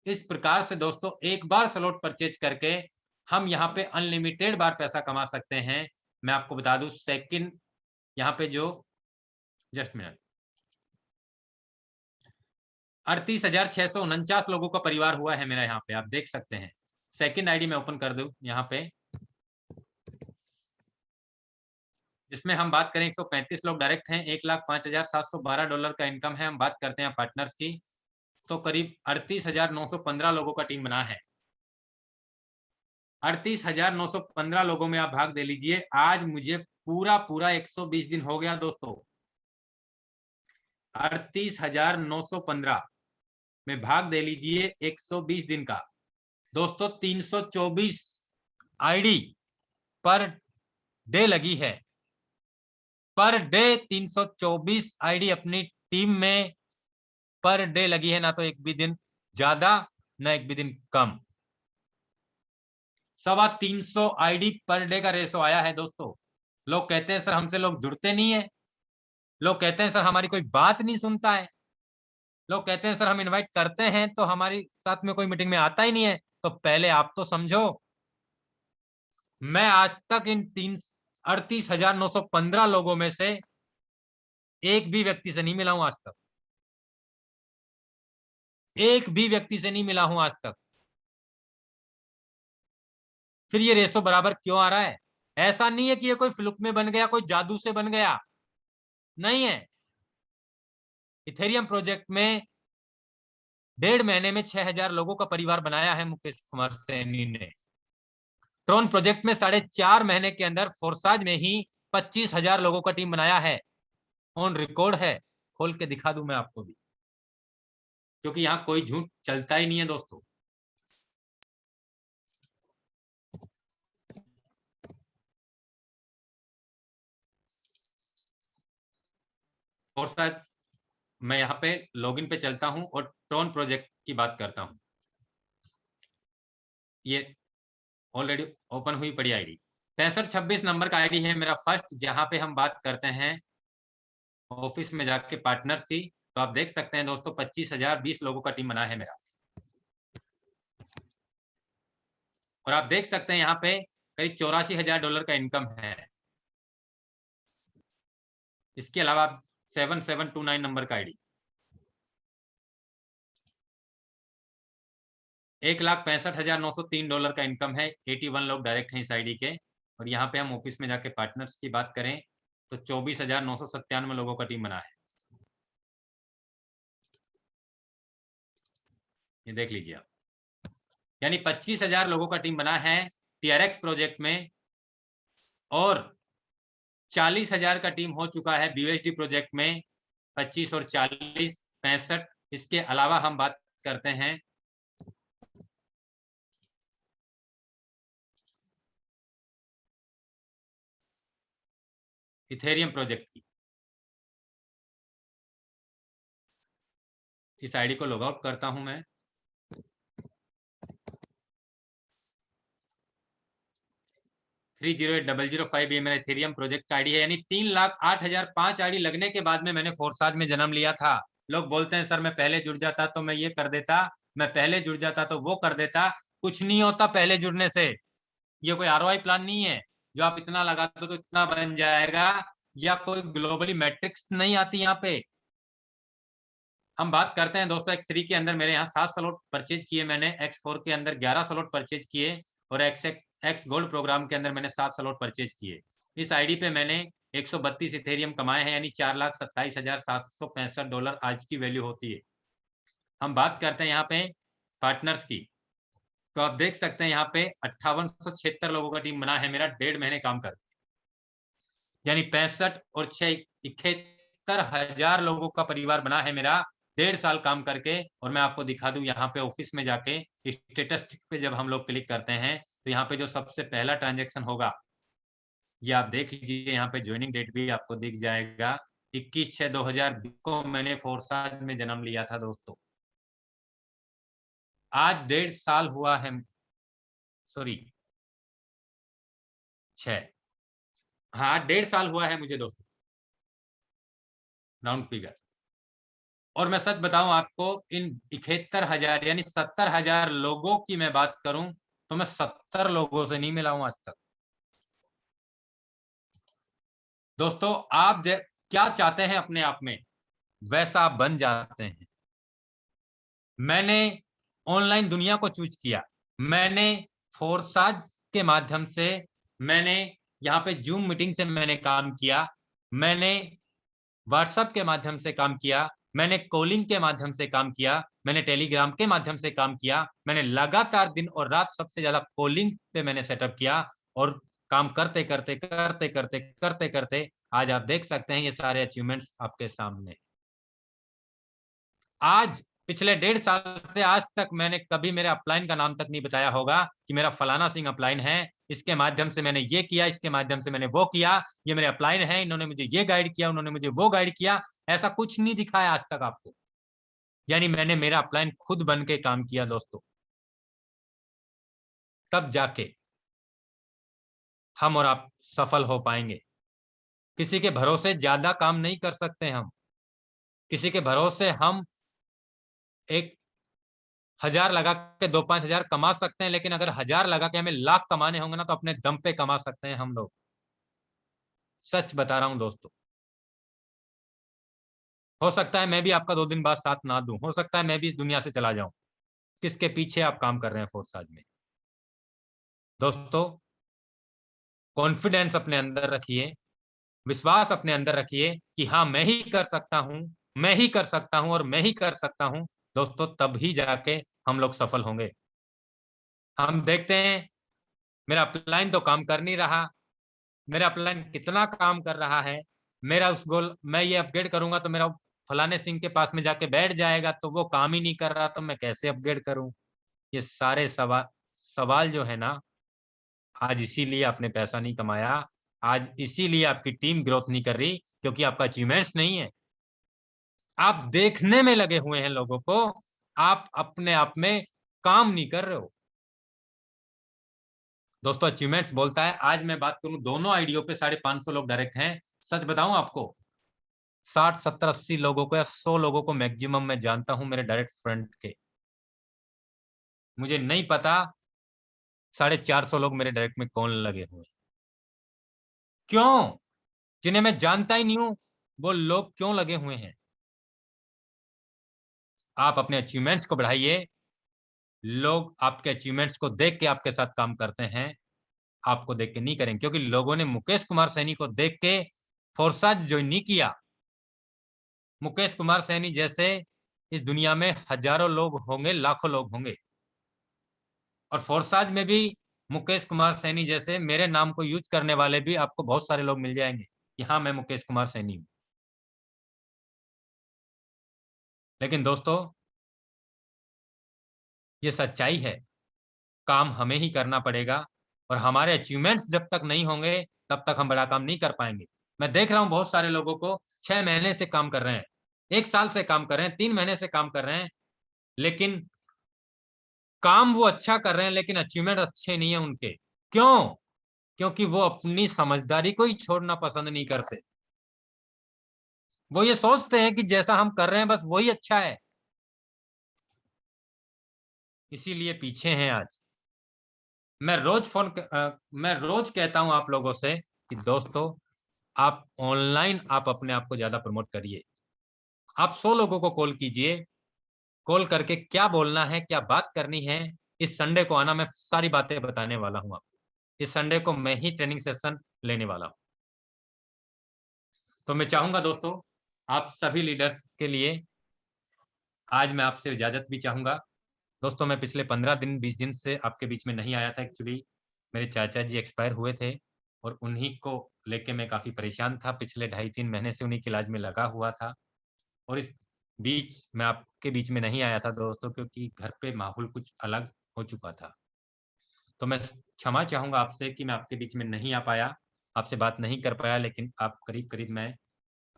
इस प्रकार से दोस्तों एक बार स्लॉट परचेज करके हम यहाँ पे अनलिमिटेड बार पैसा कमा सकते हैं। मैं आपको बता दूं सेकंड यहाँ पे जो जस्ट मिनट 38,649 लोगों का परिवार हुआ है मेरा। यहाँ पे आप देख सकते हैं सेकंड आईडी में ओपन कर दूं यहाँ पे, जिसमें हम बात करें 135 लोग डायरेक्ट हैं, $1,05,712 का इनकम है। हम बात करते हैं पार्टनर्स की तो करीब 38,915 लोगों का टीम बना है। 38,915 लोगों में आप भाग दे लीजिए। आज मुझे पूरा 120 दिन हो गया दोस्तों। 38,915 में भाग दे लीजिए 120 दिन का दोस्तों। 324 आईडी पर डे लगी है, पर डे 324 आईडी अपनी टीम में पर डे लगी है। ना तो एक भी दिन ज्यादा ना एक भी दिन कम। 325 आईडी पर डे का रेशो आया है दोस्तों। लोग कहते हैं सर हमसे लोग जुड़ते नहीं है, लोग कहते हैं सर हमारी कोई बात नहीं सुनता है, लोग कहते हैं सर हम इनवाइट करते हैं तो हमारी साथ में कोई मीटिंग में आता ही नहीं है। तो पहले आप तो समझो, मैं आज तक इन 38,915 लोगों में से एक भी व्यक्ति से नहीं मिला हूं आज तक, एक भी व्यक्ति से नहीं मिला हूं आज तक। फिर ये रेशो बराबर क्यों आ रहा है? ऐसा नहीं है कि ये कोई फ्लुक में बन गया, कोई जादू से बन गया, नहीं है। इथेरियम प्रोजेक्ट में 1.5 महीने में 6,000 लोगों का परिवार बनाया है मुकेश कुमार सैनी ने। ट्रोन प्रोजेक्ट में 4.5 महीने के अंदर फोर्साज में ही 25,000 लोगों का टीम बनाया है। ऑन रिकॉर्ड है, खोल के दिखा दूं मैं आपको भी, क्योंकि यहां कोई झूठ चलता ही नहीं है दोस्तों। फोर्साज मैं यहाँ पे लॉगिन पे चलता हूं और ट्रोन प्रोजेक्ट की बात करता हूं। ये ऑलरेडी ओपन हुई पड़ी आईडी 6526 नंबर का आईडी है मेरा फर्स्ट, जहां पे हम बात करते हैं ऑफिस में जाके पार्टनर्स की। तो आप देख सकते हैं दोस्तों 25,020 लोगों का टीम बना है मेरा। और आप देख सकते हैं यहाँ पे करीब $84,000 का इनकम है। इसके अलावा 7729 नंबर का आईडी $1,65,903 का इनकम है। 81 लोग डायरेक्ट हैं इस आईडी के। और यहाँ पे हम ऑफिस में जाके पार्टनर्स की बात करें तो 24,997 लोगों का टीम बना है। ये देख लीजिए आप, यानी 25,000 लोगों का टीम बना है TRX प्रोजेक्ट में। और 40,000 का टीम हो चुका है BUSD प्रोजेक्ट में, 25 और 40 65। इसके अलावा हम बात करते हैं इथेरियम प्रोजेक्ट की। इस आईडी को लॉग आउट करता हूं मैं। $308,005 ये मेरा इथेरियम प्रोजेक्ट आईडी है, यानी 3,08,005 आईडी लगने के बाद में मैंने फोर्साज में जन्म लिया था। लोग बोलते हैं सर मैं पहले जुड़ जाता तो मैं ये कर देता, मैं पहले जुड़ जाता तो वो कर देता। कुछ नहीं होता पहले जुड़ने से। ये कोई ROI प्लान नहीं है जो आप इतना लगा दो तो इतना बन जाएगा, या कोई ग्लोबली मैट्रिक्स नहीं आती यहाँ पे। हम बात करते हैं दोस्तों X3 के अंदर मेरे यहाँ 7 स्लॉट परचेज किए मैंने, X4 के अंदर 11 स्लॉट परचेज किए, और X गोल्ड प्रोग्राम के अंदर मैंने 7 स्लॉट परचेज किए। इस आईडी पे मैंने 132 इथेरियम कमाए हैं, यानी $4,27,765 आज की वैल्यू होती है। हम बात करते हैं यहाँ पे पार्टनर्स की, तो आप देख सकते हैं यहाँ पे 5876 लोगों का टीम बना है मेरा 1.5 महीने काम कर, यानी 65 और 6 71,000 लोगों का परिवार बना है मेरा 1.5 साल काम करके। और मैं आपको दिखा दूं यहाँ पे ऑफिस में जाके स्टेटस पे जब हम लोग क्लिक करते हैं तो यहाँ पे जो सबसे पहला ट्रांजैक्शन होगा ये आप देख लीजिए, यहाँ पे ज्वाइनिंग डेट भी आपको दिख जाएगा। 21/6/2020 को मैंने फोर्साज में जन्म लिया था दोस्तों। आज 1.5 साल हुआ है, सॉरी 6, हाँ 1.5 साल हुआ है मुझे दोस्तों, राउंड फिगर। और मैं सच बताऊं आपको, इन 71,000 यानी 70,000 लोगों की मैं बात करूं तो मैं 70 लोगों से नहीं मिला हूं आज तक। दोस्तों आप क्या चाहते हैं अपने आप में वैसा आप बन जाते हैं। मैंने ऑनलाइन दुनिया को चूज किया, मैंने फोर्साज के माध्यम से, मैंने यहाँ पे जूम मीटिंग से मैंने काम किया, मैंने व्हाट्सएप के माध्यम से काम किया, मैंने कॉलिंग के माध्यम से काम किया, मैंने टेलीग्राम के माध्यम से काम किया, मैंने लगातार दिन और रात सबसे ज्यादा कॉलिंग पे मैंने सेटअप किया, और काम करते करते करते करते करते करते आज आप देख सकते हैं ये सारे अचीवमेंट्स आपके सामने। आज पिछले 1.5 साल से आज तक मैंने कभी मेरे अपलाइन का नाम तक नहीं बताया होगा कि मेरा फलाना सिंह अपलाइन है, इसके माध्यम से मैंने ये किया, इसके माध्यम से मैंने वो किया, ये मेरे अपलाइन है, इन्होंने मुझे ये गाइड किया, उन्होंने मुझे वो गाइड किया। ऐसा कुछ नहीं दिखाया आज तक आपको, यानी मैंने मेरा अपलाइन खुद बन के काम किया दोस्तों। तब जाके हम और आप सफल हो पाएंगे। किसी के भरोसे ज्यादा काम नहीं कर सकते हम, किसी के भरोसे हम 1,000 लगा के 2-5 हजार कमा सकते हैं, लेकिन अगर 1,000 लगा के हमें लाख कमाने होंगे ना तो अपने दम पे कमा सकते हैं हम लोग। सच बता रहा हूं दोस्तों। हो सकता है मैं भी आपका 2 दिन बाद साथ ना दूं, हो सकता है मैं भी इस दुनिया से चला जाऊं। किसके पीछे आप काम कर रहे हैं फोर्साज में? दोस्तों कॉन्फिडेंस अपने अंदर रखिए, विश्वास अपने अंदर रखिए कि हाँ मैं ही कर सकता हूं, मैं ही कर सकता हूं और मैं ही कर सकता हूं। दोस्तों तब ही जाके हम लोग सफल होंगे। हम देखते हैं मेरा अपलाइन तो काम कर नहीं रहा, मेरा अपलाइन कितना काम कर रहा है, मेरा उस गोल मैं ये अपग्रेड करूंगा तो मेरा फलाने सिंह के पास में जाके बैठ जाएगा, तो वो काम ही नहीं कर रहा तो मैं कैसे अपग्रेड करूं? ये सारे सवाल जो है ना, आज इसीलिए आपने पैसा नहीं कमाया, आज इसीलिए आपकी टीम ग्रोथ नहीं कर रही, क्योंकि आपका अचीवमेंट्स नहीं है। आप देखने में लगे हुए हैं लोगों को, आप अपने आप में काम नहीं कर रहे हो। दोस्तों अचीवमेंट्स बोलता है। आज मैं बात करूं दोनों आईडियो पे 550 लोग डायरेक्ट हैं। सच बताऊं आपको 60 70 80 लोगों को या 100 लोगों को मैक्सिमम मैं जानता हूं मेरे डायरेक्ट फ्रंट के। मुझे नहीं पता 450 लोग मेरे डायरेक्ट में कौन लगे हुए, क्यों, जिन्हें मैं जानता ही नहीं हूं वो लोग क्यों लगे हुए हैं? आप अपने अचीवमेंट्स को बढ़ाइए, लोग आपके अचीवमेंट्स को देख के आपके साथ काम करते हैं, आपको देख के नहीं करेंगे। क्योंकि लोगों ने मुकेश कुमार सैनी को देख के फोर्साज ज्वाइन नहीं किया। मुकेश कुमार सैनी जैसे इस दुनिया में हजारों लोग होंगे, लाखों लोग होंगे, और फोर्साज में भी मुकेश कुमार सैनी जैसे मेरे नाम को यूज करने वाले भी आपको बहुत सारे लोग मिल जाएंगे। कि हाँ मैं मुकेश कुमार सैनी हूं। लेकिन दोस्तों ये सच्चाई है, काम हमें ही करना पड़ेगा और हमारे अचीवमेंट्स जब तक नहीं होंगे तब तक हम बड़ा काम नहीं कर पाएंगे। मैं देख रहा हूं बहुत सारे लोगों को 6 महीने से काम कर रहे हैं, 1 साल से काम कर रहे हैं, 3 महीने से काम कर रहे हैं, लेकिन काम वो अच्छा कर रहे हैं लेकिन अचीवमेंट अच्छे नहीं है उनके। क्यों? क्योंकि वो अपनी समझदारी को ही छोड़ना पसंद नहीं करते। वो ये सोचते हैं कि जैसा हम कर रहे हैं बस वही अच्छा है, इसीलिए पीछे हैं आज। मैं रोज कहता हूं आप लोगों से कि दोस्तों आप ऑनलाइन आप अपने आप को ज्यादा प्रमोट करिए। आप 100 लोगों को कॉल कीजिए, कॉल करके क्या बोलना है, क्या बात करनी है। इस संडे को आना, मैं सारी बातें बताने वाला हूं आपको। इस संडे को मैं ही ट्रेनिंग सेशन लेने वाला हूं। तो मैं चाहूंगा दोस्तों आप सभी लीडर्स के लिए आज मैं आपसे इजाजत भी चाहूंगा। दोस्तों मैं पिछले 15 दिन 20 दिन से आपके बीच में नहीं आया था। एक्चुअली मेरे चाचा जी एक्सपायर हुए थे और उन्हीं को लेके मैं काफी परेशान था। पिछले 2.5-3 महीने से उन्हीं के इलाज में लगा हुआ था और इस बीच मैं आपके बीच में नहीं आया था दोस्तों, क्योंकि घर पे माहौल कुछ अलग हो चुका था। तो मैं क्षमा चाहूंगा आपसे कि मैं आपके बीच में नहीं आ पाया, आपसे बात नहीं कर पाया, लेकिन आप करीब करीब मैं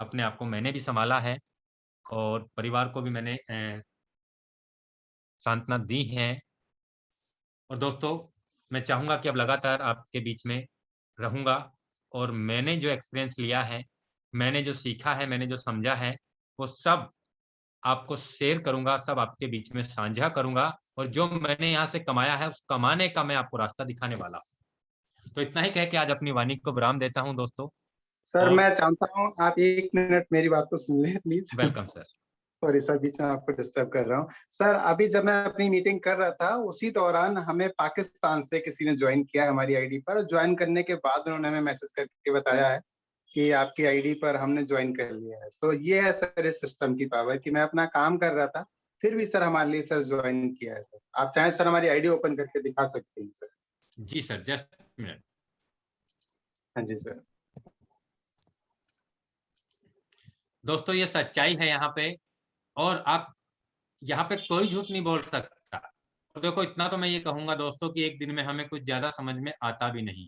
अपने आप को मैंने भी संभाला है और परिवार को भी मैंने सांत्वना दी है। और दोस्तों मैं चाहूंगा कि अब लगातार आपके बीच में रहूंगा और मैंने जो एक्सपीरियंस लिया है, मैंने जो सीखा है, मैंने जो समझा है, वो सब आपको शेयर करूंगा, सब आपके बीच में साझा करूंगा और जो मैंने यहाँ से कमाया है उस कमाने का मैं आपको रास्ता दिखाने वाला हूँ। तो इतना ही कह के आज अपनी वाणी को विराम देता हूँ दोस्तों। सर और मैं चाहता हूँ आप 1 मिनट मेरी बात को सुन लें please. Welcome sir. Sorry sir, बीच में आपको डिस्टर्ब कर रहा हूँ। सर अभी जब मैं अपनी मीटिंग कर रहा था उसी दौरान हमें पाकिस्तान से किसी ने ज्वाइन किया है हमारी आईडी पर। ज्वाइन करने के बाद उन्होंने हमें मैसेज करके बताया है कि आपकी आईडी पर हमने ज्वाइन कर लिया है। सो ये है सर इस सिस्टम की पावर कि मैं अपना काम कर रहा था फिर भी सर हमारे लिए सर ज्वाइन किया है। सर आप चाहें सर हमारी आईडी ओपन करके दिखा सकते हैं सर। जी सर, जस्ट मिनट। हाँ जी सर। दोस्तों ये सच्चाई है यहाँ पे और आप यहाँ पे कोई झूठ नहीं बोल सकता। और देखो इतना तो मैं ये कहूंगा दोस्तों कि एक दिन में हमें कुछ ज्यादा समझ में आता भी नहीं।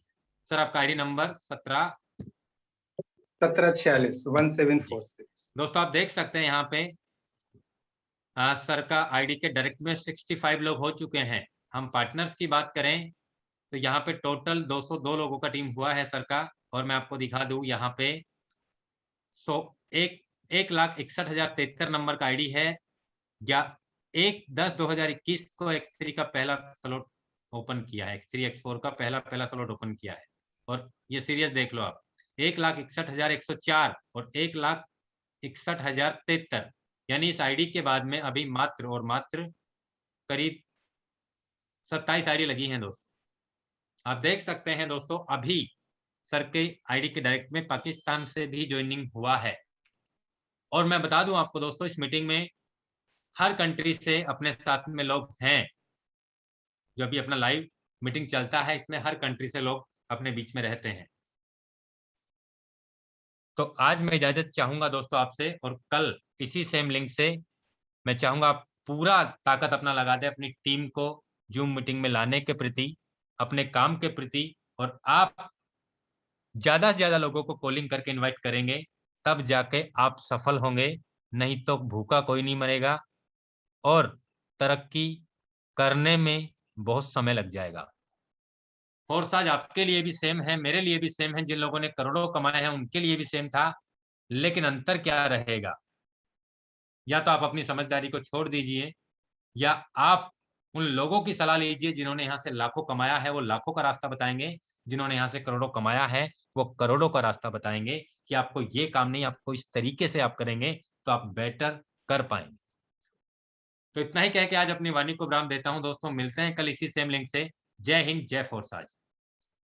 सर आपका आईडी नंबर 1746 1746। दोस्तों आप देख सकते हैं यहाँ पे सर का आईडी के डायरेक्ट में 65 लोग हो चुके हैं। हम पार्टनर्स की बात करें तो यहाँ पे टोटल 202 लोगों का टीम हुआ है सर का। और मैं आपको दिखा दूं यहाँ पे 1,61,63 नंबर का आईडी है। या 1/10/2021 को X3 का पहला स्लॉट ओपन किया है, X3 X4 का पहला स्लॉट ओपन किया है। और ये सीरियस देख लो आप, 1,61,104 और 1,61,073, यानी इस आईडी के बाद में अभी मात्र और मात्र करीब 27 आईडी लगी हैं दोस्तों। आप देख सकते हैं दोस्तों अभी सर के आईडी के डायरेक्ट में पाकिस्तान से भी ज्वाइनिंग हुआ है। और मैं बता दूं आपको दोस्तों इस मीटिंग में हर कंट्री से अपने साथ में लोग हैं। जो अभी अपना लाइव मीटिंग चलता है इसमें हर कंट्री से लोग अपने बीच में रहते हैं। तो आज मैं इजाजत चाहूंगा दोस्तों आपसे और कल इसी सेम लिंक से मैं चाहूंगा आप पूरा ताकत अपना लगा दें अपनी टीम को जूम मीटिंग में लाने के प्रति, अपने काम के प्रति। और आप ज्यादा से ज्यादा लोगों को कॉलिंग करके इनवाइट करेंगे तब जाके आप सफल होंगे, नहीं तो भूखा कोई नहीं मरेगा और तरक्की करने में बहुत समय लग जाएगा। फोर्स आज आपके लिए भी सेम है, मेरे लिए भी सेम है, जिन लोगों ने करोड़ों कमाए हैं उनके लिए भी सेम था। लेकिन अंतर क्या रहेगा, या तो आप अपनी समझदारी को छोड़ दीजिए या आप उन लोगों की सलाह लीजिए जिन्होंने यहाँ से लाखों कमाया है, वो लाखों का रास्ता बताएंगे। जिन्होंने यहाँ से करोड़ों कमाया है वो करोड़ों का रास्ता बताएंगे कि आपको ये काम नहीं, आपको इस तरीके से आप करेंगे तो आप बेटर कर पाएंगे। तो इतना ही कह के आज अपनी वाणी को विराम देता हूं दोस्तों। मिलते हैं कल इसी सेम लिंक से। जय हिंद, जय फोर्स आज।